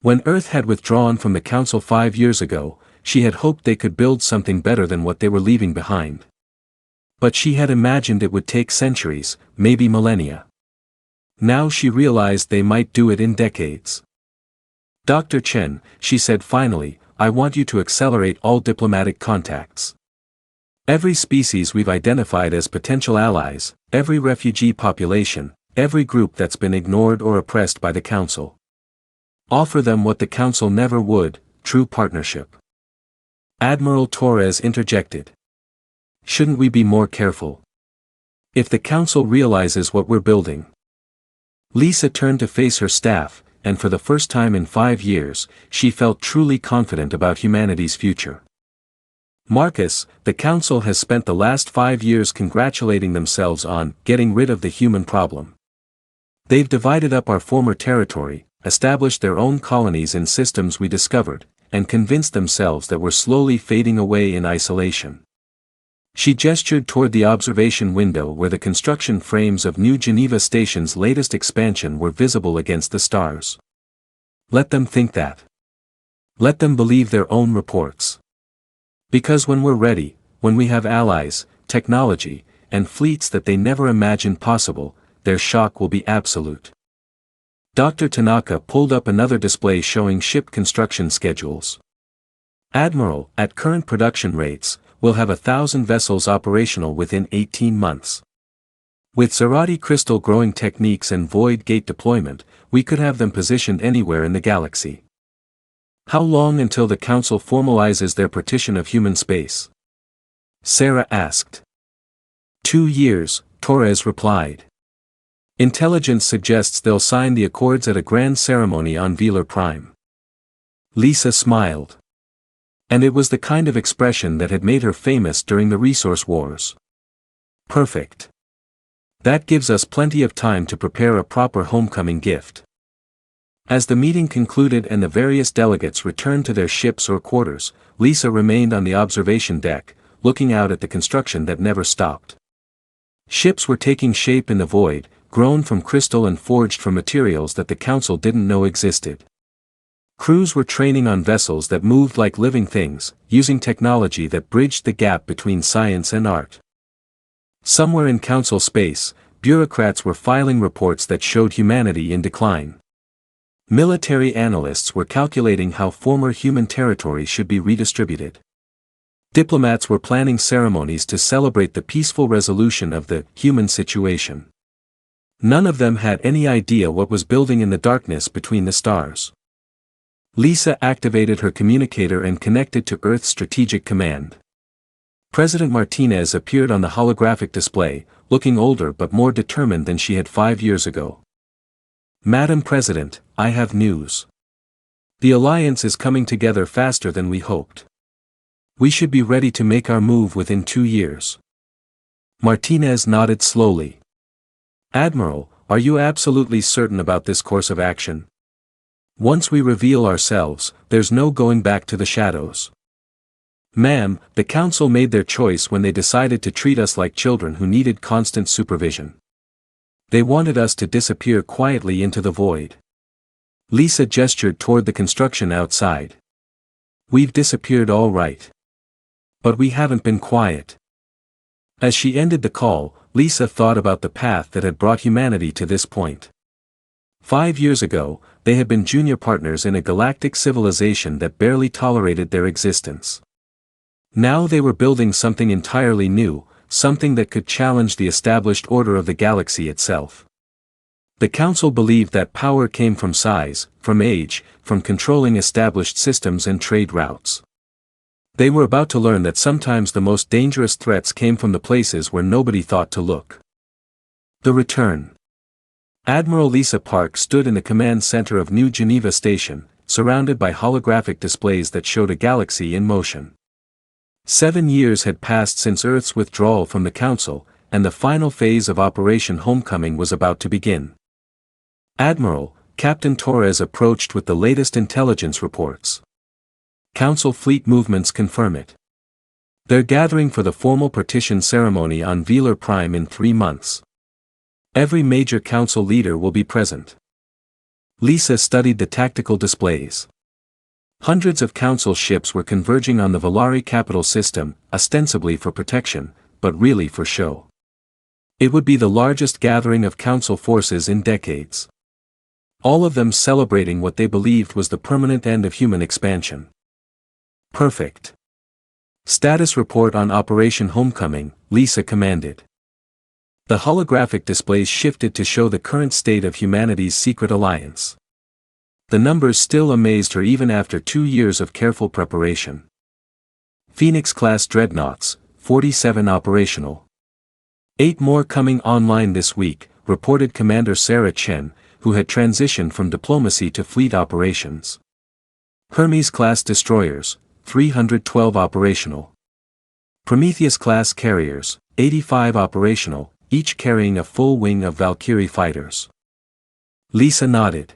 When Earth had withdrawn from the Council 5 years ago, she had hoped they could build something better than what they were leaving behind. But she had imagined it would take centuries, maybe millennia. Now she realized they might do it in decades. Dr. Chen, she said finally, I want you to accelerate all diplomatic contacts. Every species we've identified as potential allies, every refugee population, every group that's been ignored or oppressed by the Council. Offer them what the Council never would, true partnership. Admiral Torres interjected. Shouldn't we be more careful? If the Council realizes what we're building. Lisa turned to face her staff, and for the first time in 5 years, she felt truly confident about humanity's future. Marcus, the Council has spent the last 5 years congratulating themselves on getting rid of the human problem. They've divided up our former territory, established their own colonies in systems we discovered, and convinced themselves that we're slowly fading away in isolation. She gestured toward the observation window where the construction frames of New Geneva Station's latest expansion were visible against the stars. Let them think that. Let them believe their own reports. Because when we're ready, when we have allies, technology, and fleets that they never imagined possible, their shock will be absolute. Dr. Tanaka pulled up another display showing ship construction schedules. Admiral, at current production rates, we'll have 1,000 vessels operational within 18 months. With Zarati crystal growing techniques and void gate deployment, we could have them positioned anywhere in the galaxy. How long until the Council formalizes their partition of human space? Sarah asked. 2 years, Torres replied. Intelligence suggests they'll sign the accords at a grand ceremony on Velar Prime. Lisa smiled. And it was the kind of expression that had made her famous during the resource wars. Perfect. That gives us plenty of time to prepare a proper homecoming gift. As the meeting concluded and the various delegates returned to their ships or quarters, Lisa remained on the observation deck, looking out at the construction that never stopped. Ships were taking shape in the void, grown from crystal and forged from materials that the Council didn't know existed. Crews were training on vessels that moved like living things, using technology that bridged the gap between science and art. Somewhere in Council space, bureaucrats were filing reports that showed humanity in decline. Military analysts were calculating how former human territory should be redistributed. Diplomats were planning ceremonies to celebrate the peaceful resolution of the human situation. None of them had any idea what was building in the darkness between the stars. Lisa activated her communicator and connected to Earth's strategic command. President Martinez appeared on the holographic display, looking older but more determined than she had 5 years ago. Madam President, I have news. The alliance is coming together faster than we hoped. We should be ready to make our move within 2 years. Martinez nodded slowly. Admiral, are you absolutely certain about this course of action? Once we reveal ourselves, there's no going back to the shadows. Ma'am, the council made their choice when they decided to treat us like children who needed constant supervision. They wanted us to disappear quietly into the void. Lisa gestured toward the construction outside. We've disappeared all right. But we haven't been quiet. As she ended the call, Lisa thought about the path that had brought humanity to this point. 5 years ago, they had been junior partners in a galactic civilization that barely tolerated their existence. Now they were building something entirely new, something that could challenge the established order of the galaxy itself. The Council believed that power came from size, from age, from controlling established systems and trade routes. They were about to learn that sometimes the most dangerous threats came from the places where nobody thought to look. The return. Admiral Lisa Park stood in the command center of New Geneva Station, surrounded by holographic displays that showed a galaxy in motion. 7 years had passed since Earth's withdrawal from the Council, and the final phase of Operation Homecoming was about to begin. Admiral, Captain Torres approached with the latest intelligence reports. Council fleet movements confirm it. They're gathering for the formal partition ceremony on Velar Prime in 3 months. Every major Council leader will be present. Lisa studied the tactical displays. Hundreds of Council ships were converging on the Valari capital system, ostensibly for protection, but really for show. It would be the largest gathering of Council forces in decades. All of them celebrating what they believed was the permanent end of human expansion. Perfect. Status report on Operation Homecoming, Lisa commanded. The holographic displays shifted to show the current state of humanity's secret alliance. The numbers still amazed her even after 2 years of careful preparation. Phoenix-class dreadnoughts, 47 operational. 8 more coming online this week, reported Commander Sarah Chen, who had transitioned from diplomacy to fleet operations. Hermes-class destroyers, 312 operational. Prometheus-class carriers, 85 operational, each carrying a full wing of Valkyrie fighters. Lisa nodded.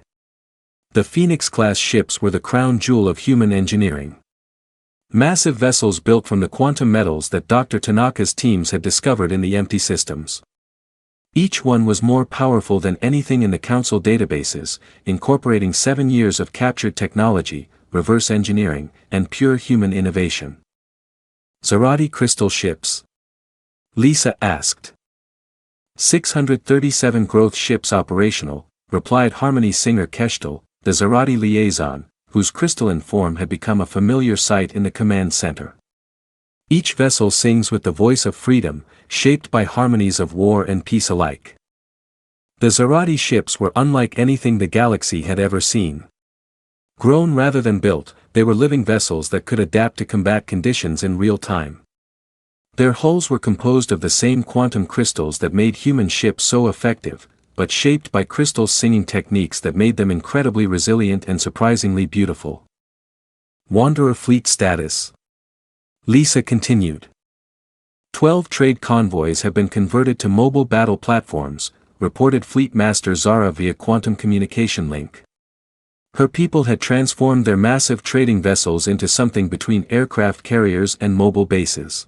The Phoenix-class ships were the crown jewel of human engineering. Massive vessels built from the quantum metals that Dr. Tanaka's teams had discovered in the empty systems. Each one was more powerful than anything in the Council databases, incorporating 7 years of captured technology, reverse engineering, and pure human innovation. Zarati crystal ships? Lisa asked. 637 growth ships operational, replied Harmony Singer Keshtal, the Zarati liaison, whose crystalline form had become a familiar sight in the command center. Each vessel sings with the voice of freedom, shaped by harmonies of war and peace alike. The Zarati ships were unlike anything the galaxy had ever seen. Grown rather than built, they were living vessels that could adapt to combat conditions in real time. Their hulls were composed of the same quantum crystals that made human ships so effective, but shaped by crystals singing techniques that made them incredibly resilient and surprisingly beautiful. Wanderer fleet status. Lisa continued. 12 trade convoys have been converted to mobile battle platforms, reported Fleet Master Zara via quantum communication link. Her people had transformed their massive trading vessels into something between aircraft carriers and mobile bases.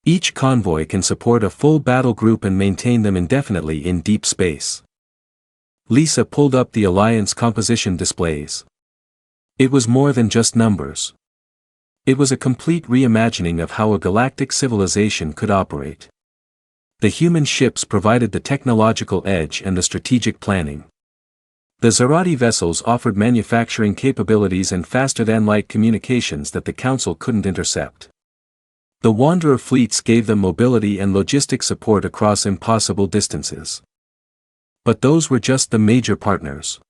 Each convoy can support a full battle group and maintain them indefinitely in deep space. Lisa pulled up the Alliance composition displays. It was more than just numbers. It was a complete reimagining of how a galactic civilization could operate. The human ships provided the technological edge and the strategic planning. The Zarati vessels offered manufacturing capabilities and faster-than-light communications that the Council couldn't intercept. The Wanderer fleets gave them mobility and logistic support across impossible distances. But those were just the major partners.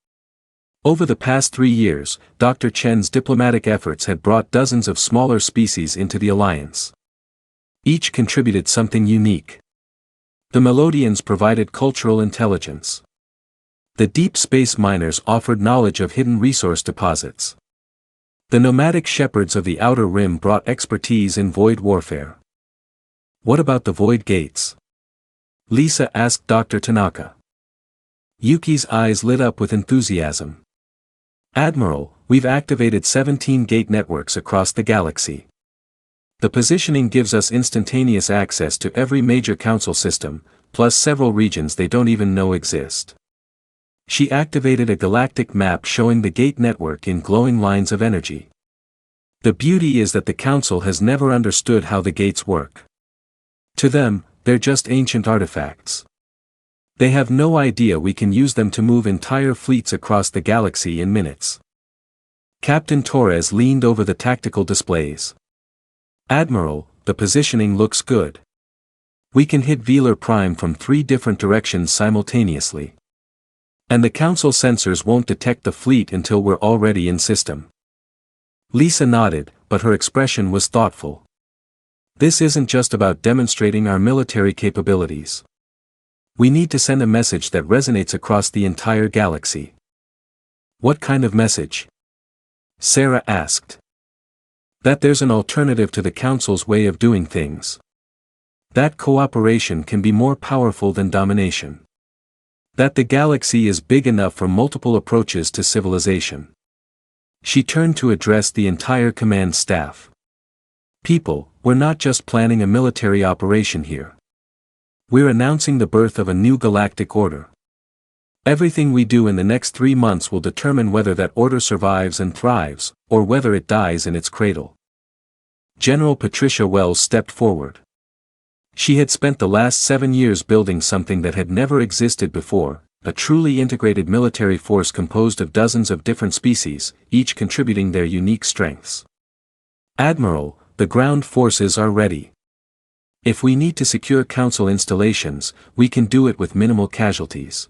Over the past 3 years, Dr. Chen's diplomatic efforts had brought dozens of smaller species into the alliance. Each contributed something unique. The Melodians provided cultural intelligence. The deep space miners offered knowledge of hidden resource deposits. The nomadic shepherds of the Outer Rim brought expertise in void warfare. What about the void gates? Lisa asked Dr. Tanaka. Yuki's eyes lit up with enthusiasm. Admiral, we've activated 17 gate networks across the galaxy. The positioning gives us instantaneous access to every major council system, plus several regions they don't even know exist. She activated a galactic map showing the gate network in glowing lines of energy. The beauty is that the council has never understood how the gates work. To them, they're just ancient artifacts. They have no idea we can use them to move entire fleets across the galaxy in minutes. Captain Torres leaned over the tactical displays. Admiral, the positioning looks good. We can hit Velar Prime from 3 different directions simultaneously. And the council sensors won't detect the fleet until we're already in system. Lisa nodded, but her expression was thoughtful. This isn't just about demonstrating our military capabilities. We need to send a message that resonates across the entire galaxy. What kind of message? Sarah asked. That there's an alternative to the Council's way of doing things. That cooperation can be more powerful than domination. That the galaxy is big enough for multiple approaches to civilization. She turned to address the entire command staff. People, we're not just planning a military operation here. We're announcing the birth of a new galactic order. Everything we do in the next 3 months will determine whether that order survives and thrives, or whether it dies in its cradle. General Patricia Wells stepped forward. She had spent the last 7 years building something that had never existed before, a truly integrated military force composed of dozens of different species, each contributing their unique strengths. Admiral, the ground forces are ready. If we need to secure council installations, we can do it with minimal casualties.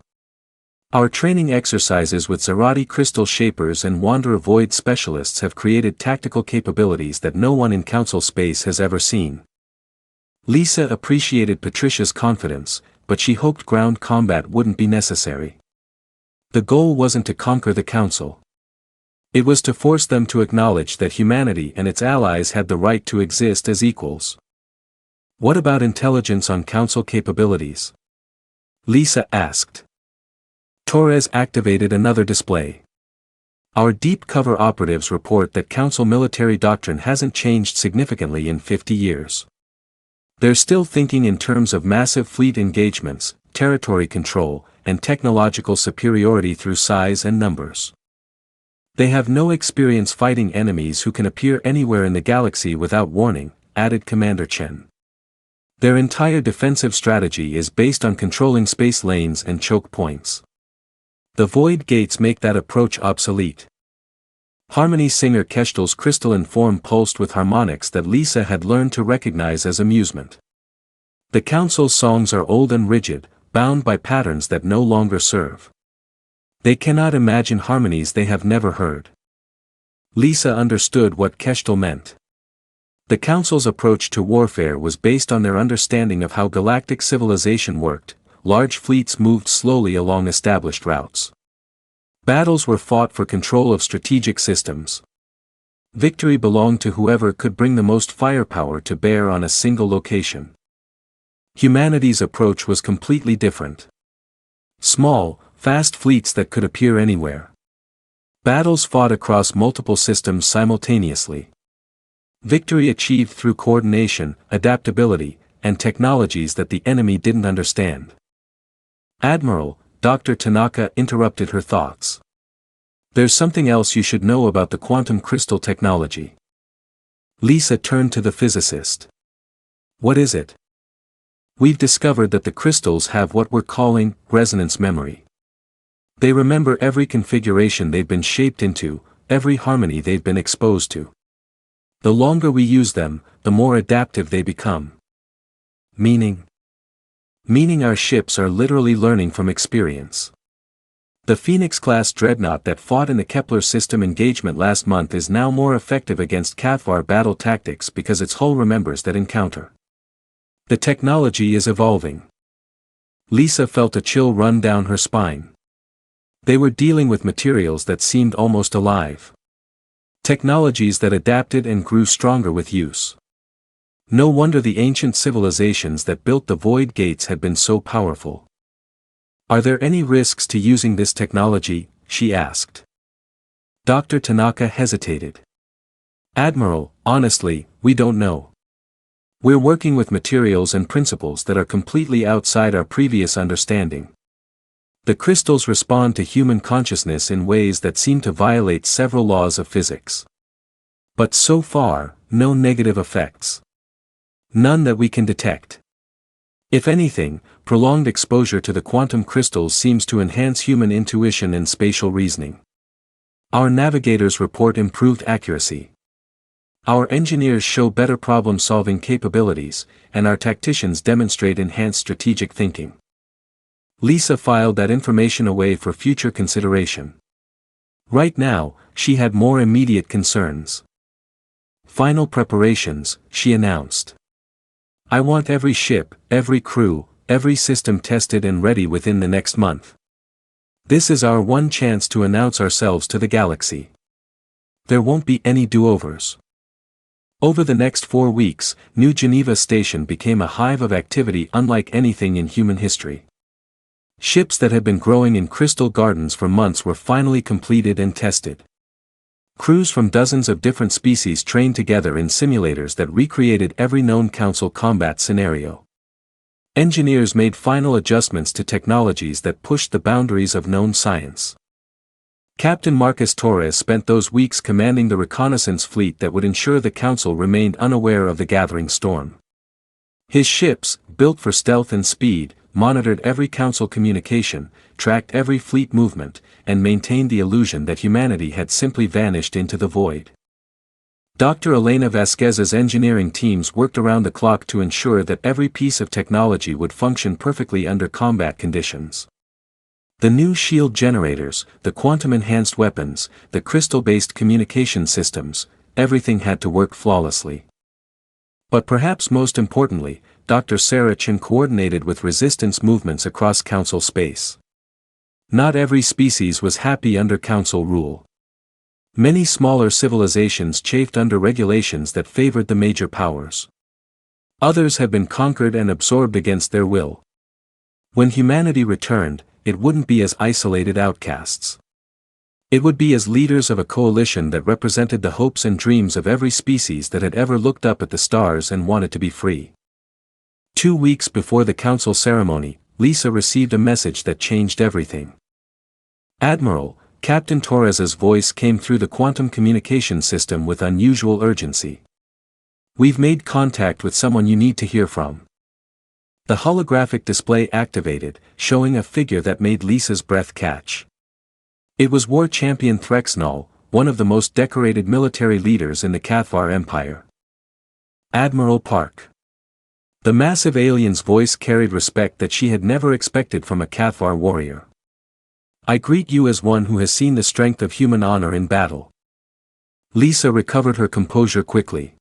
Our training exercises with Zerati crystal shapers and Wanderer Void specialists have created tactical capabilities that no one in council space has ever seen. Lisa appreciated Patricia's confidence, but she hoped ground combat wouldn't be necessary. The goal wasn't to conquer the council. It was to force them to acknowledge that humanity and its allies had the right to exist as equals. What about intelligence on council capabilities? Lisa asked. Torres activated another display. Our deep cover operatives report that council military doctrine hasn't changed significantly in 50 years. They're still thinking in terms of massive fleet engagements, territory control, and technological superiority through size and numbers. They have no experience fighting enemies who can appear anywhere in the galaxy without warning, added Commander Chen. Their entire defensive strategy is based on controlling space lanes and choke points. The void gates make that approach obsolete. Harmony singer Keshtal's crystalline form pulsed with harmonics that Lisa had learned to recognize as amusement. The council's songs are old and rigid, bound by patterns that no longer serve. They cannot imagine harmonies they have never heard. Lisa understood what Keshtal meant. The Council's approach to warfare was based on their understanding of how galactic civilization worked. Large fleets moved slowly along established routes. Battles were fought for control of strategic systems. Victory belonged to whoever could bring the most firepower to bear on a single location. Humanity's approach was completely different. Small, fast fleets that could appear anywhere. Battles fought across multiple systems simultaneously. Victory achieved through coordination, adaptability, and technologies that the enemy didn't understand. Admiral, Dr. Tanaka interrupted her thoughts. There's something else you should know about the quantum crystal technology. Lisa turned to the physicist. What is it? We've discovered that the crystals have what we're calling resonance memory. They remember every configuration they've been shaped into, every harmony they've been exposed to. The longer we use them, the more adaptive they become. Meaning our ships are literally learning from experience. The Phoenix-class dreadnought that fought in the Kepler system engagement last month is now more effective against Cathvar battle tactics because its hull remembers that encounter. The technology is evolving. Lisa felt a chill run down her spine. They were dealing with materials that seemed almost alive. Technologies that adapted and grew stronger with use. No wonder the ancient civilizations that built the void gates had been so powerful. Are there any risks to using this technology? She asked. Dr. Tanaka hesitated. Admiral, honestly, we don't know. We're working with materials and principles that are completely outside our previous understanding. The crystals respond to human consciousness in ways that seem to violate several laws of physics. But so far, no negative effects. None that we can detect. If anything, prolonged exposure to the quantum crystals seems to enhance human intuition and spatial reasoning. Our navigators report improved accuracy. Our engineers show better problem-solving capabilities, and our tacticians demonstrate enhanced strategic thinking. Lisa filed that information away for future consideration. Right now, she had more immediate concerns. Final preparations, she announced. I want every ship, every crew, every system tested and ready within the next month. This is our one chance to announce ourselves to the galaxy. There won't be any do-overs. Over the next 4 weeks, New Geneva Station became a hive of activity unlike anything in human history. Ships that had been growing in crystal gardens for months were finally completed and tested. Crews from dozens of different species trained together in simulators that recreated every known Council combat scenario. Engineers made final adjustments to technologies that pushed the boundaries of known science. Captain Marcus Torres spent those weeks commanding the reconnaissance fleet that would ensure the Council remained unaware of the gathering storm. His ships, built for stealth and speed, monitored every Council communication, tracked every fleet movement, and maintained the illusion that humanity had simply vanished into the void. Dr. Elena Vasquez's engineering teams worked around the clock to ensure that every piece of technology would function perfectly under combat conditions. The new shield generators, the quantum-enhanced weapons, the crystal-based communication systems, everything had to work flawlessly. But perhaps most importantly, Dr. Sarachan coordinated with resistance movements across Council space. Not every species was happy under Council rule. Many smaller civilizations chafed under regulations that favored the major powers. Others had been conquered and absorbed against their will. When humanity returned, it wouldn't be as isolated outcasts. It would be as leaders of a coalition that represented the hopes and dreams of every species that had ever looked up at the stars and wanted to be free. 2 weeks before the Council ceremony, Lisa received a message that changed everything. Admiral, Captain Torres's voice came through the quantum communication system with unusual urgency. We've made contact with someone you need to hear from. The holographic display activated, showing a figure that made Lisa's breath catch. It was War Champion Threxnol, one of the most decorated military leaders in the Cathvar Empire. Admiral Park. The massive alien's voice carried respect that she had never expected from a Cathvar warrior. I greet you as one who has seen the strength of human honor in battle. Lisa recovered her composure quickly.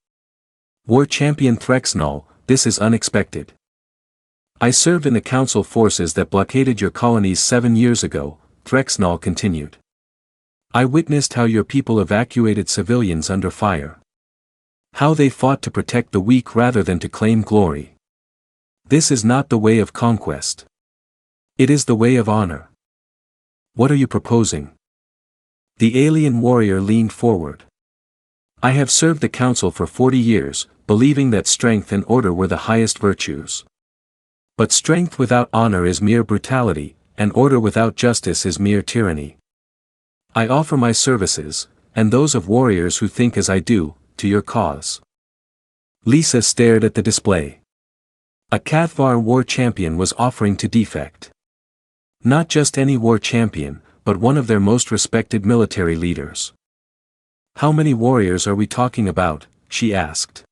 War Champion Threxnol, this is unexpected. I served in the Council forces that blockaded your colonies 7 years ago, Threxnol continued. I witnessed how your people evacuated civilians under fire. How they fought to protect the weak rather than to claim glory. This is not the way of conquest. It is the way of honor. What are you proposing? The alien warrior leaned forward. I have served the Council for 40 years, believing that strength and order were the highest virtues. But strength without honor is mere brutality, and order without justice is mere tyranny. I offer my services, and those of warriors who think as I do, to your cause. Lisa stared at the display. A Cathvar war champion was offering to defect. Not just any war champion, but one of their most respected military leaders. How many warriors are we talking about? She asked.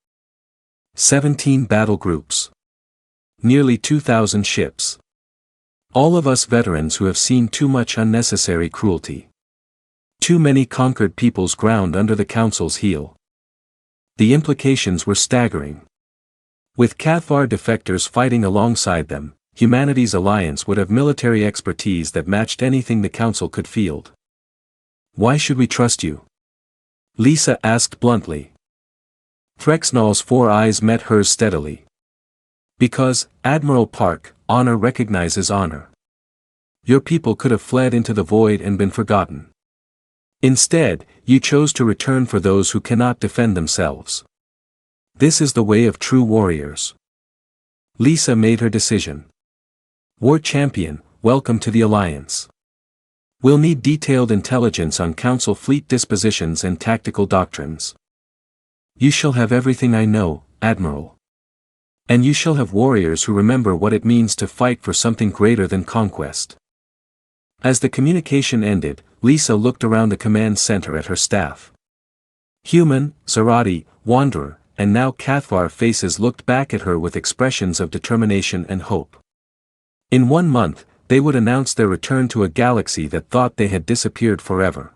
17 battle groups. Nearly 2,000 ships. All of us veterans who have seen too much unnecessary cruelty. Too many conquered peoples ground under the Council's heel. The implications were staggering. With Cathvar defectors fighting alongside them, humanity's alliance would have military expertise that matched anything the Council could field. Why should we trust you? Lisa asked bluntly. Threxnol's 4 eyes met hers steadily. Because, Admiral Park, honor recognizes honor. Your people could have fled into the void and been forgotten. Instead, you chose to return for those who cannot defend themselves. This is the way of true warriors. Lisa made her decision. War Champion, welcome to the Alliance. We'll need detailed intelligence on Council fleet dispositions and tactical doctrines. You shall have everything I know, Admiral. And you shall have warriors who remember what it means to fight for something greater than conquest. As the communication ended, Lisa looked around the command center at her staff. Human, Zarati, Wanderer, and now Cathvar faces looked back at her with expressions of determination and hope. In 1 month, they would announce their return to a galaxy that thought they had disappeared forever.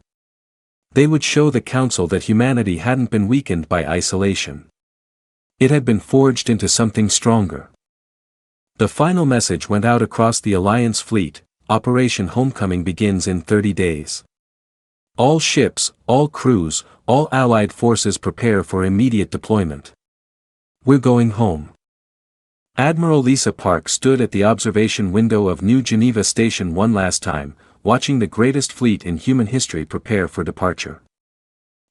They would show the Council that humanity hadn't been weakened by isolation. It had been forged into something stronger. The final message went out across the Alliance fleet: Operation Homecoming begins in 30 days. All ships, all crews, all Allied forces prepare for immediate deployment. We're going home. Admiral Lisa Park stood at the observation window of New Geneva Station one last time, watching the greatest fleet in human history prepare for departure.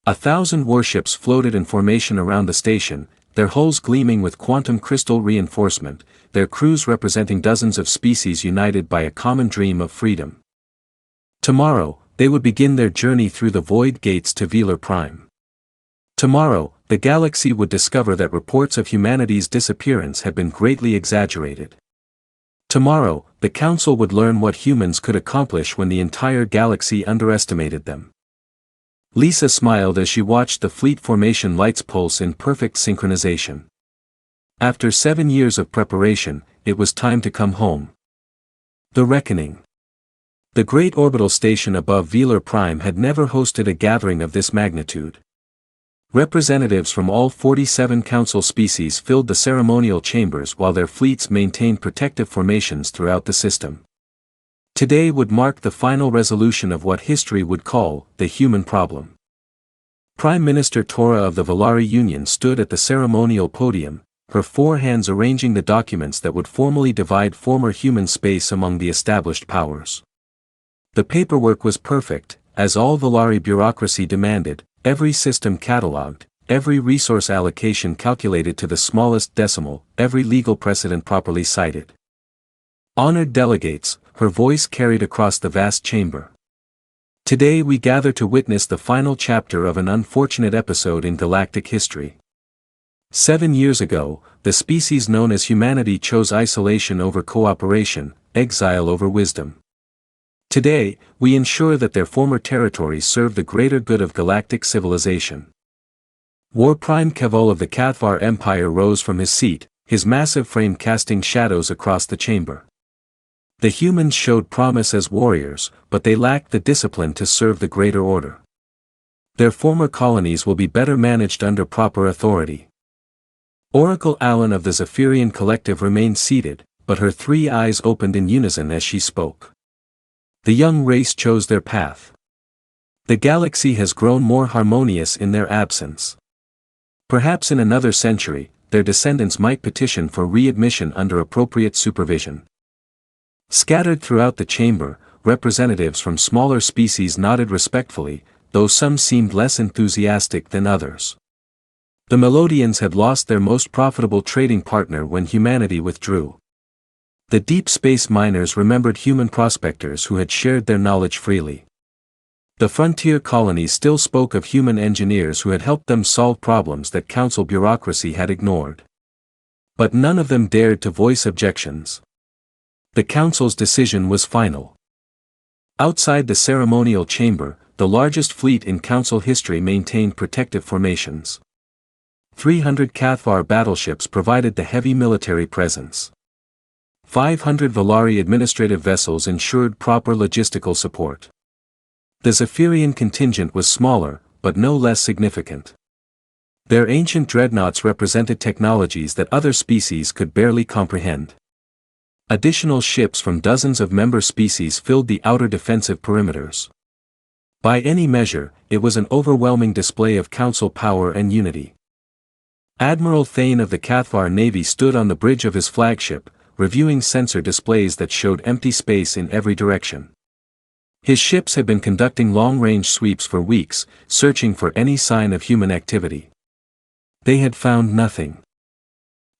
1,000 warships floated in formation around the station, their hulls gleaming with quantum crystal reinforcement, their crews representing dozens of species united by a common dream of freedom. Tomorrow, they would begin their journey through the void gates to Velar Prime. Tomorrow, the galaxy would discover that reports of humanity's disappearance had been greatly exaggerated. Tomorrow, the Council would learn what humans could accomplish when the entire galaxy underestimated them. Lisa smiled as she watched the fleet formation lights pulse in perfect synchronization. After 7 years of preparation, it was time to come home. The Reckoning. The great orbital station above Velar Prime had never hosted a gathering of this magnitude. Representatives from all 47 Council species filled the ceremonial chambers while their fleets maintained protective formations throughout the system. Today would mark the final resolution of what history would call the human problem. Prime Minister Tora of the Valari Union stood at the ceremonial podium, her 4 hands arranging the documents that would formally divide former human space among the established powers. The paperwork was perfect, as all Valari bureaucracy demanded, every system catalogued, every resource allocation calculated to the smallest decimal, every legal precedent properly cited. Honored delegates, her voice carried across the vast chamber. Today we gather to witness the final chapter of an unfortunate episode in galactic history. 7 years ago, the species known as humanity chose isolation over cooperation, exile over wisdom. Today, we ensure that their former territories serve the greater good of galactic civilization. War Prime Kevol of the Cathvar Empire rose from his seat, his massive frame casting shadows across the chamber. The humans showed promise as warriors, but they lacked the discipline to serve the greater order. Their former colonies will be better managed under proper authority. Oracle Allen of the Zephyrian Collective remained seated, but her 3 eyes opened in unison as she spoke. The young race chose their path. The galaxy has grown more harmonious in their absence. Perhaps in another century, their descendants might petition for readmission under appropriate supervision. Scattered throughout the chamber, representatives from smaller species nodded respectfully, though some seemed less enthusiastic than others. The Melodians had lost their most profitable trading partner when humanity withdrew. The deep space miners remembered human prospectors who had shared their knowledge freely. The frontier colonies still spoke of human engineers who had helped them solve problems that Council bureaucracy had ignored. But none of them dared to voice objections. The Council's decision was final. Outside the ceremonial chamber, the largest fleet in Council history maintained protective formations. 300 Cathvar battleships provided the heavy military presence. 500 Valari administrative vessels ensured proper logistical support. The Zephyrian contingent was smaller, but no less significant. Their ancient dreadnoughts represented technologies that other species could barely comprehend. Additional ships from dozens of member species filled the outer defensive perimeters. By any measure, it was an overwhelming display of Council power and unity. Admiral Thane of the Cathvar Navy stood on the bridge of his flagship, reviewing sensor displays that showed empty space in every direction. His ships had been conducting long-range sweeps for weeks, searching for any sign of human activity. They had found nothing.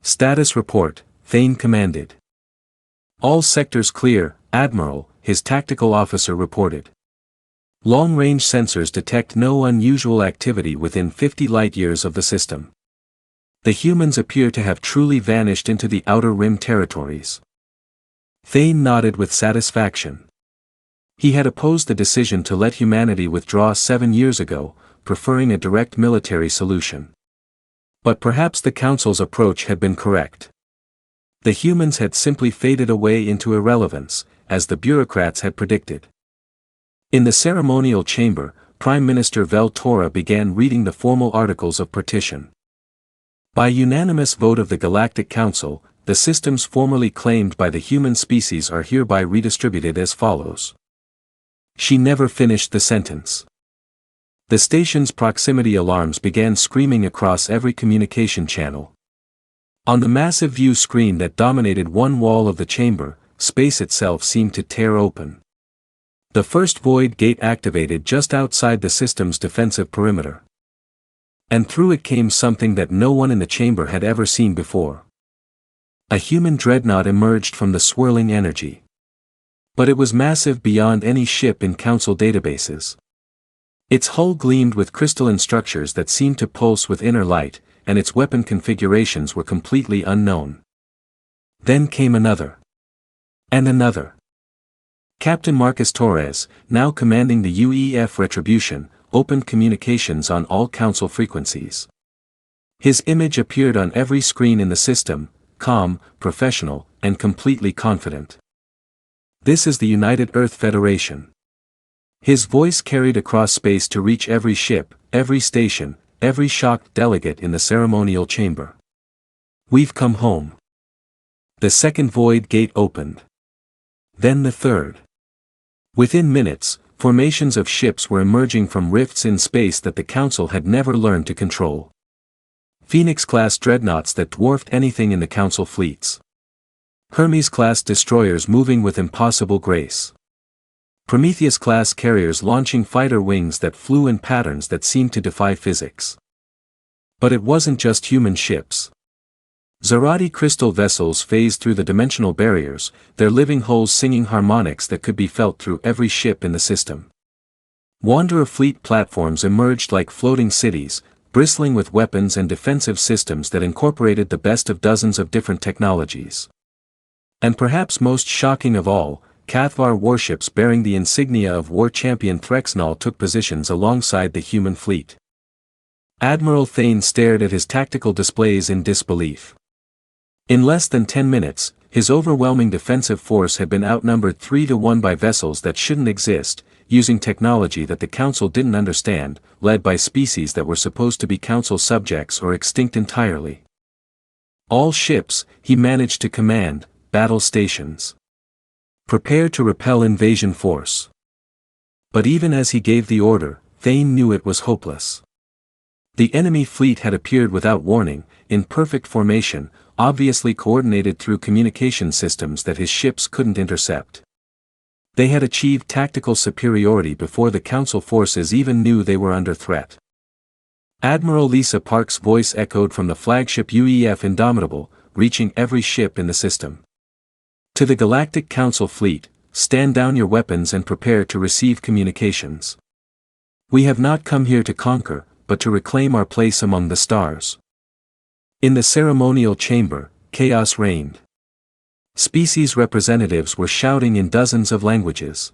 Status report, Thane commanded. All sectors clear, Admiral, his tactical officer reported. Long-range sensors detect no unusual activity within 50 light-years of the system. The humans appear to have truly vanished into the Outer Rim territories. Thane nodded with satisfaction. He had opposed the decision to let humanity withdraw 7 years ago, preferring a direct military solution. But perhaps the Council's approach had been correct. The humans had simply faded away into irrelevance, as the bureaucrats had predicted. In the ceremonial chamber, Prime Minister Vel-Tora began reading the formal articles of partition. By unanimous vote of the Galactic Council, the systems formerly claimed by the human species are hereby redistributed as follows. She never finished the sentence. The station's proximity alarms began screaming across every communication channel. On the massive view screen that dominated one wall of the chamber, space itself seemed to tear open. The first void gate activated just outside the system's defensive perimeter. And through it came something that no one in the chamber had ever seen before. A human dreadnought emerged from the swirling energy. But it was massive beyond any ship in Council databases. Its hull gleamed with crystalline structures that seemed to pulse with inner light, and its weapon configurations were completely unknown. Then came another. And another. Captain Marcus Torres, now commanding the UEF Retribution, opened communications on all Council frequencies. His image appeared on every screen in the system, calm, professional, and completely confident. This is the United Earth Federation. His voice carried across space to reach every ship, every station, every shocked delegate in the ceremonial chamber. We've come home. The second void gate opened. Then the third. Within minutes, formations of ships were emerging from rifts in space that the Council had never learned to control. Phoenix-class dreadnoughts that dwarfed anything in the Council fleets. Hermes-class destroyers moving with impossible grace. Prometheus-class carriers launching fighter wings that flew in patterns that seemed to defy physics. But it wasn't just human ships. Zarati crystal vessels phased through the dimensional barriers, their living hulls singing harmonics that could be felt through every ship in the system. Wanderer fleet platforms emerged like floating cities, bristling with weapons and defensive systems that incorporated the best of dozens of different technologies. And perhaps most shocking of all, Cathvar warships bearing the insignia of war champion Threxnol took positions alongside the human fleet. Admiral Thane stared at his tactical displays in disbelief. In less than 10 minutes, his overwhelming defensive force had been outnumbered 3-1 by vessels that shouldn't exist, using technology that the Council didn't understand, led by species that were supposed to be Council subjects or extinct entirely. All ships, he managed to command, battle stations. Prepare to repel invasion force. But even as he gave the order, Thane knew it was hopeless. The enemy fleet had appeared without warning, in perfect formation, obviously coordinated through communication systems that his ships couldn't intercept. They had achieved tactical superiority before the Council forces even knew they were under threat. Admiral Lisa Park's voice echoed from the flagship UEF Indomitable, reaching every ship in the system. To the Galactic Council fleet, stand down your weapons and prepare to receive communications. We have not come here to conquer, but to reclaim our place among the stars. In the ceremonial chamber, chaos reigned. Species representatives were shouting in dozens of languages.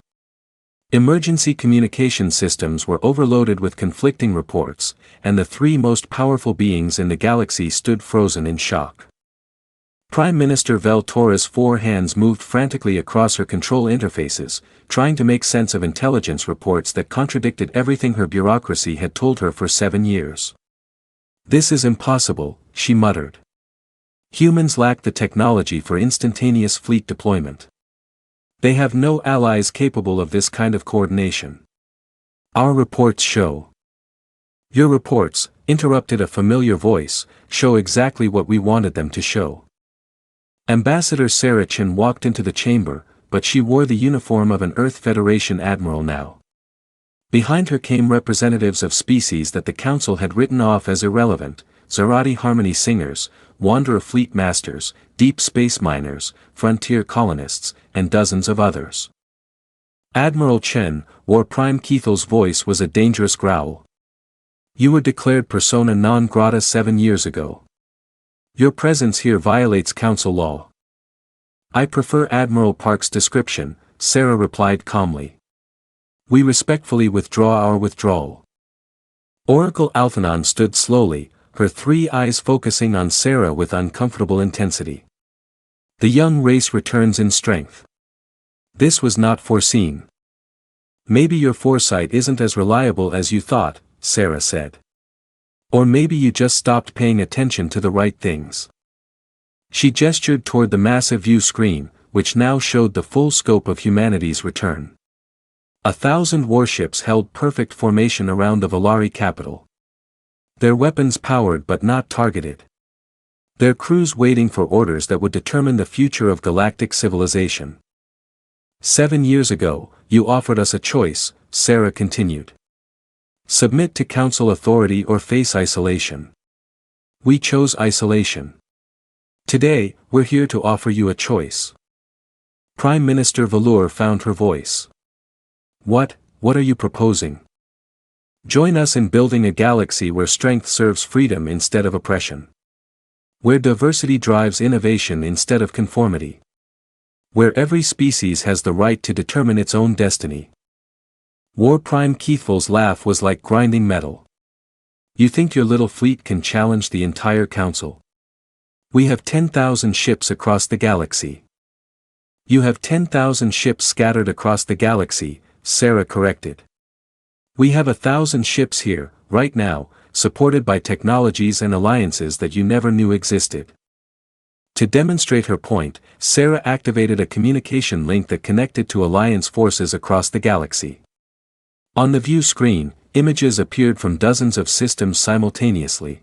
Emergency communication systems were overloaded with conflicting reports, and the three most powerful beings in the galaxy stood frozen in shock. Prime Minister Vel-Tora's 4 hands moved frantically across her control interfaces, trying to make sense of intelligence reports that contradicted everything her bureaucracy had told her for 7 years. This is impossible, she muttered. Humans lack the technology for instantaneous fleet deployment. They have no allies capable of this kind of coordination. Our reports show. Your reports, interrupted a familiar voice, show exactly what we wanted them to show. Ambassador Sarachan walked into the chamber, but she wore the uniform of an Earth Federation admiral now. Behind her came representatives of species that the Council had written off as irrelevant: Zarati Harmony Singers, Wanderer Fleet Masters, Deep Space Miners, Frontier Colonists, and dozens of others. Admiral Chen, War Prime Keithel's voice was a dangerous growl. You were declared persona non grata 7 years ago. Your presence here violates Council law. I prefer Admiral Park's description, Sarah replied calmly. We respectfully withdraw our withdrawal. Oracle Alphanon stood slowly, her 3 eyes focusing on Sarah with uncomfortable intensity. The young race returns in strength. This was not foreseen. Maybe your foresight isn't as reliable as you thought, Sarah said. Or maybe you just stopped paying attention to the right things. She gestured toward the massive view screen, which now showed the full scope of humanity's return. 1,000 warships held perfect formation around the Volari capital. Their weapons powered but not targeted. Their crews waiting for orders that would determine the future of galactic civilization. 7 years ago, you offered us a choice, Sarah continued. Submit to Council authority or face isolation. We chose isolation. Today, we're here to offer you a choice. Prime Minister Velour found her voice. What are you proposing? Join us in building a galaxy where strength serves freedom instead of oppression. Where diversity drives innovation instead of conformity. Where every species has the right to determine its own destiny. War Prime Keithel's laugh was like grinding metal. You think your little fleet can challenge the entire Council? We have 10,000 ships across the galaxy. You have 10,000 ships scattered across the galaxy, Sarah corrected. We have 1,000 ships here, right now, supported by technologies and alliances that you never knew existed. To demonstrate her point, Sarah activated a communication link that connected to Alliance forces across the galaxy. On the view screen, images appeared from dozens of systems simultaneously.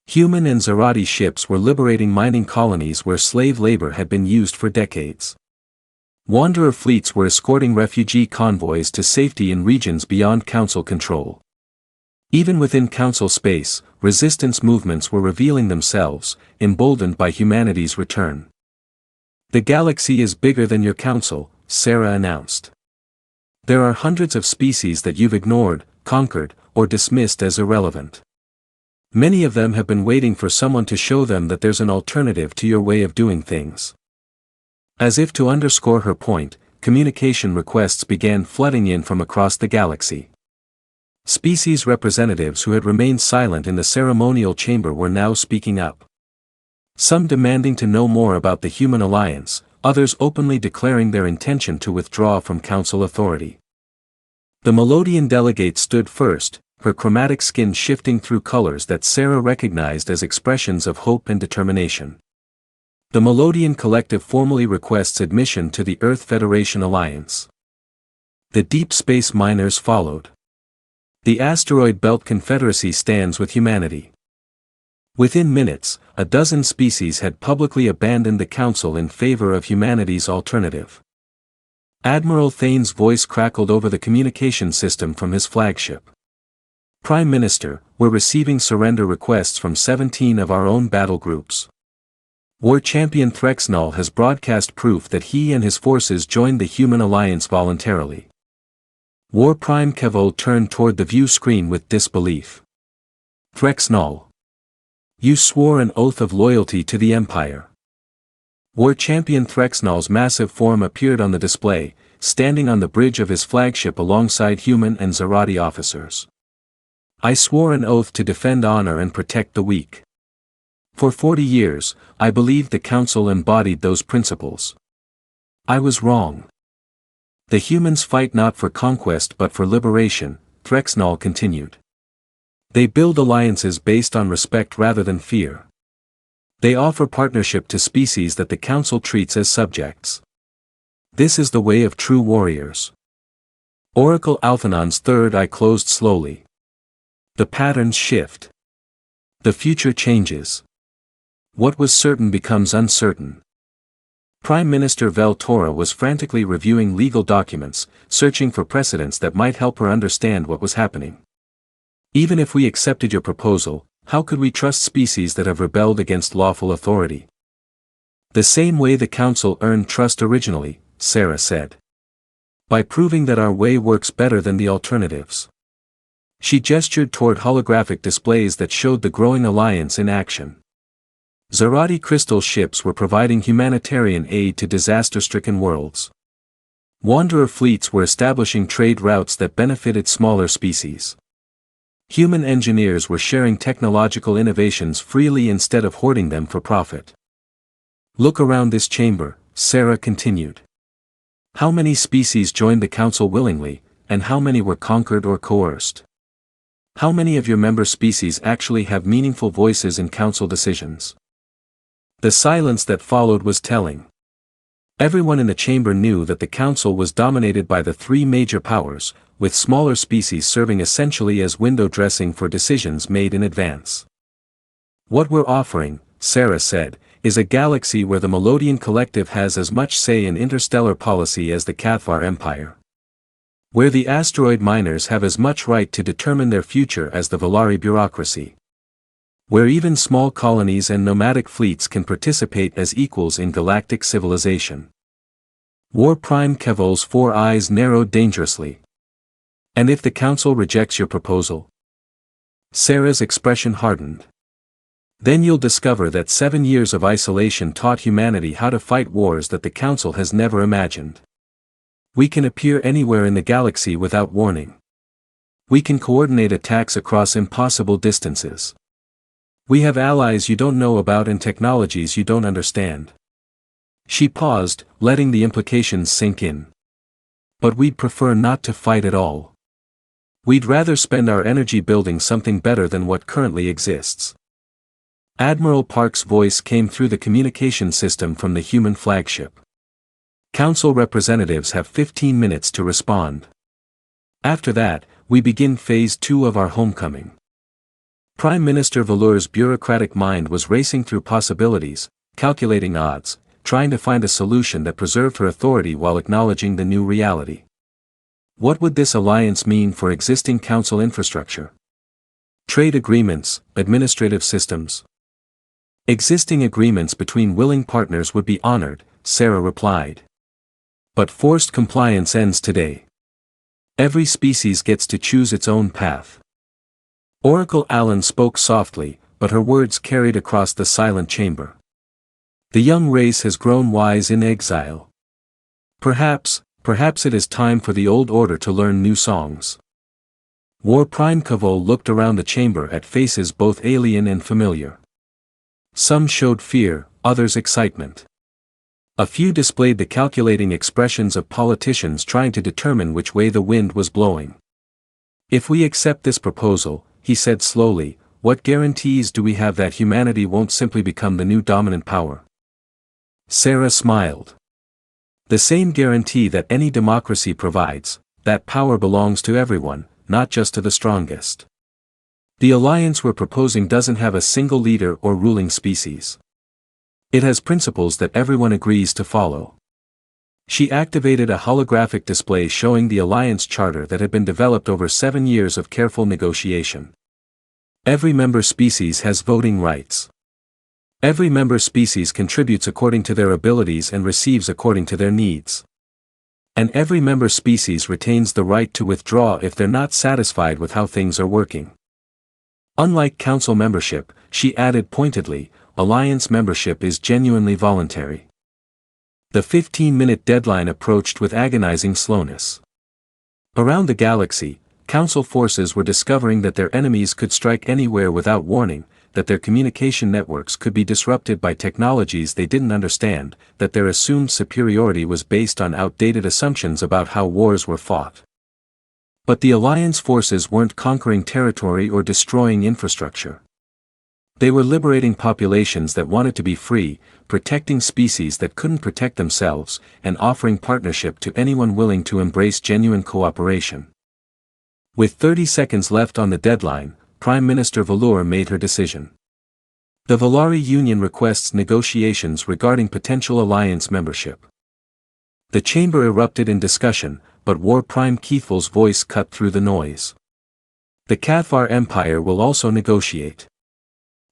Human and Zarati ships were liberating mining colonies where slave labor had been used for decades. Wanderer fleets were escorting refugee convoys to safety in regions beyond Council control. Even within Council space, resistance movements were revealing themselves, emboldened by humanity's return. The galaxy is bigger than your Council, Sarah announced. There are hundreds of species that you've ignored, conquered, or dismissed as irrelevant. Many of them have been waiting for someone to show them that there's an alternative to your way of doing things. As if to underscore her point, communication requests began flooding in from across the galaxy. Species representatives who had remained silent in the ceremonial chamber were now speaking up. Some demanding to know more about the human alliance, others openly declaring their intention to withdraw from Council authority. The Melodian delegate stood first, her chromatic skin shifting through colors that Sarah recognized as expressions of hope and determination. The Melodian Collective formally requests admission to the Earth Federation Alliance. The Deep Space Miners followed. The Asteroid Belt Confederacy stands with humanity. Within minutes, a dozen species had publicly abandoned the Council in favor of humanity's alternative. Admiral Thane's voice crackled over the communication system from his flagship. Prime Minister, we're receiving surrender requests from 17 of our own battle groups. War Champion Threxnall has broadcast proof that he and his forces joined the Human Alliance voluntarily. War Prime Kevol turned toward the view screen with disbelief. Threxnall. You swore an oath of loyalty to the Empire. War Champion Threxnall's massive form appeared on the display, standing on the bridge of his flagship alongside human and Zarati officers. I swore an oath to defend honor and protect the weak. For 40 years, I believed the Council embodied those principles. I was wrong. The humans fight not for conquest but for liberation, Threxnall continued. They build alliances based on respect rather than fear. They offer partnership to species that the Council treats as subjects. This is the way of true warriors. Oracle Alphanon's third eye closed slowly. The patterns shift. The future changes. What was certain becomes uncertain. Prime Minister Veltora was frantically reviewing legal documents, searching for precedents that might help her understand what was happening. Even if we accepted your proposal, how could we trust species that have rebelled against lawful authority? The same way the Council earned trust originally, Sarah said. By proving that our way works better than the alternatives. She gestured toward holographic displays that showed the growing alliance in action. Zarati crystal ships were providing humanitarian aid to disaster-stricken worlds. Wanderer fleets were establishing trade routes that benefited smaller species. Human engineers were sharing technological innovations freely instead of hoarding them for profit. Look around this chamber, Sarah continued. How many species joined the Council willingly, and how many were conquered or coerced? How many of your member species actually have meaningful voices in Council decisions? The silence that followed was telling. Everyone in the chamber knew that the Council was dominated by the three major powers, with smaller species serving essentially as window dressing for decisions made in advance. What we're offering, Sarah said, is a galaxy where the Melodian Collective has as much say in interstellar policy as the Cathvar Empire. Where the asteroid miners have as much right to determine their future as the Valari bureaucracy. Where even small colonies and nomadic fleets can participate as equals in galactic civilization. War Prime Kevol's 4 eyes narrowed dangerously. And if the Council rejects your proposal? Sarah's expression hardened. Then you'll discover that 7 years of isolation taught humanity how to fight wars that the Council has never imagined. We can appear anywhere in the galaxy without warning. We can coordinate attacks across impossible distances. We have allies you don't know about and technologies you don't understand. She paused, letting the implications sink in. But we'd prefer not to fight at all. We'd rather spend our energy building something better than what currently exists. Admiral Park's voice came through the communication system from the human flagship. Council representatives have 15 minutes to respond. After that, we begin Phase 2 of our homecoming. Prime Minister Valur's bureaucratic mind was racing through possibilities, calculating odds, trying to find a solution that preserved her authority while acknowledging the new reality. What would this alliance mean for existing Council infrastructure? Trade agreements, administrative systems. Existing agreements between willing partners would be honored, Sarah replied. But forced compliance ends today. Every species gets to choose its own path. Oracle Allen spoke softly, but her words carried across the silent chamber. The young race has grown wise in exile. Perhaps it is time for the old order to learn new songs. War Prime Kavol looked around the chamber at faces both alien and familiar. Some showed fear, others excitement. A few displayed the calculating expressions of politicians trying to determine which way the wind was blowing. If we accept this proposal, he said slowly, what guarantees do we have that humanity won't simply become the new dominant power? Sarah smiled. The same guarantee that any democracy provides, that power belongs to everyone, not just to the strongest. The alliance we're proposing doesn't have a single leader or ruling species. It has principles that everyone agrees to follow. She activated a holographic display showing the alliance charter that had been developed over 7 years of careful negotiation. Every member species has voting rights. Every member species contributes according to their abilities and receives according to their needs. And every member species retains the right to withdraw if they're not satisfied with how things are working. Unlike Council membership, she added pointedly, Alliance membership is genuinely voluntary. The 15-minute deadline approached with agonizing slowness. Around the galaxy, Council forces were discovering that their enemies could strike anywhere without warning, that their communication networks could be disrupted by technologies they didn't understand, that their assumed superiority was based on outdated assumptions about how wars were fought. But the Alliance forces weren't conquering territory or destroying infrastructure. They were liberating populations that wanted to be free, protecting species that couldn't protect themselves, and offering partnership to anyone willing to embrace genuine cooperation. With 30 seconds left on the deadline, Prime Minister Valur made her decision. The Valari Union requests negotiations regarding potential alliance membership. The chamber erupted in discussion, but War Prime Keithel's voice cut through the noise. The Cathvar Empire will also negotiate.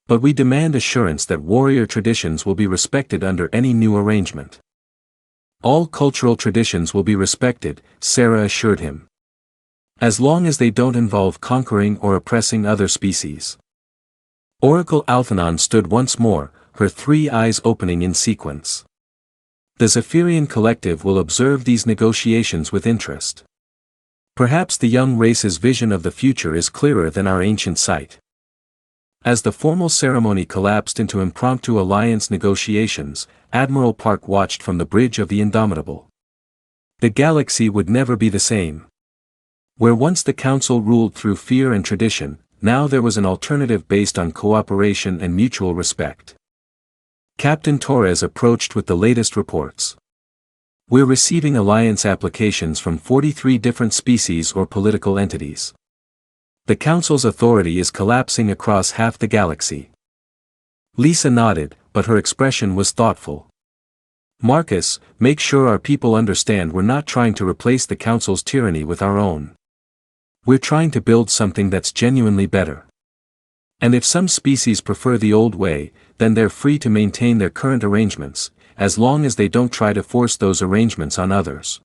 But we demand assurance that warrior traditions will be respected under any new arrangement. All cultural traditions will be respected, Sarah assured him. As long as they don't involve conquering or oppressing other species. Oracle Alphanon stood once more, her three eyes opening in sequence. The Zephyrian Collective will observe these negotiations with interest. Perhaps the young race's vision of the future is clearer than our ancient sight. As the formal ceremony collapsed into impromptu alliance negotiations, Admiral Park watched from the bridge of the Indomitable. The galaxy would never be the same. Where once the Council ruled through fear and tradition, now there was an alternative based on cooperation and mutual respect. Captain Torres approached with the latest reports. We're receiving alliance applications from 43 different species or political entities. The Council's authority is collapsing across half the galaxy. Lisa nodded, but her expression was thoughtful. Marcus, make sure our people understand we're not trying to replace the Council's tyranny with our own. We're trying to build something that's genuinely better. And if some species prefer the old way, then they're free to maintain their current arrangements, as long as they don't try to force those arrangements on others.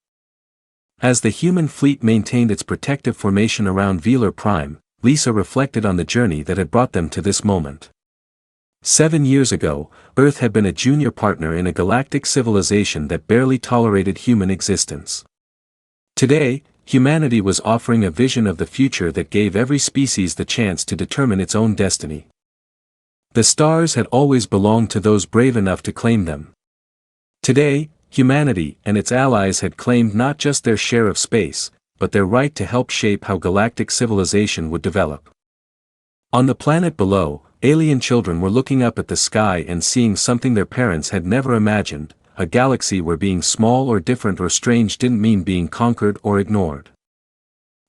As the human fleet maintained its protective formation around Velar Prime, Lisa reflected on the journey that had brought them to this moment. 7 years ago, Earth had been a junior partner in a galactic civilization that barely tolerated human existence. Today, humanity was offering a vision of the future that gave every species the chance to determine its own destiny. The stars had always belonged to those brave enough to claim them. Today, humanity and its allies had claimed not just their share of space, but their right to help shape how galactic civilization would develop. On the planet below, alien children were looking up at the sky and seeing something their parents had never imagined, a galaxy where being small or different or strange didn't mean being conquered or ignored.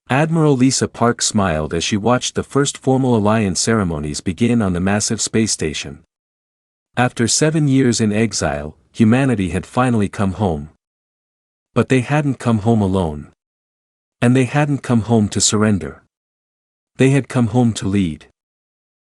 Admiral Lisa Park smiled as she watched the first formal alliance ceremonies begin on the massive space station. After 7 years in exile, humanity had finally come home. But they hadn't come home alone. And they hadn't come home to surrender. They had come home to lead.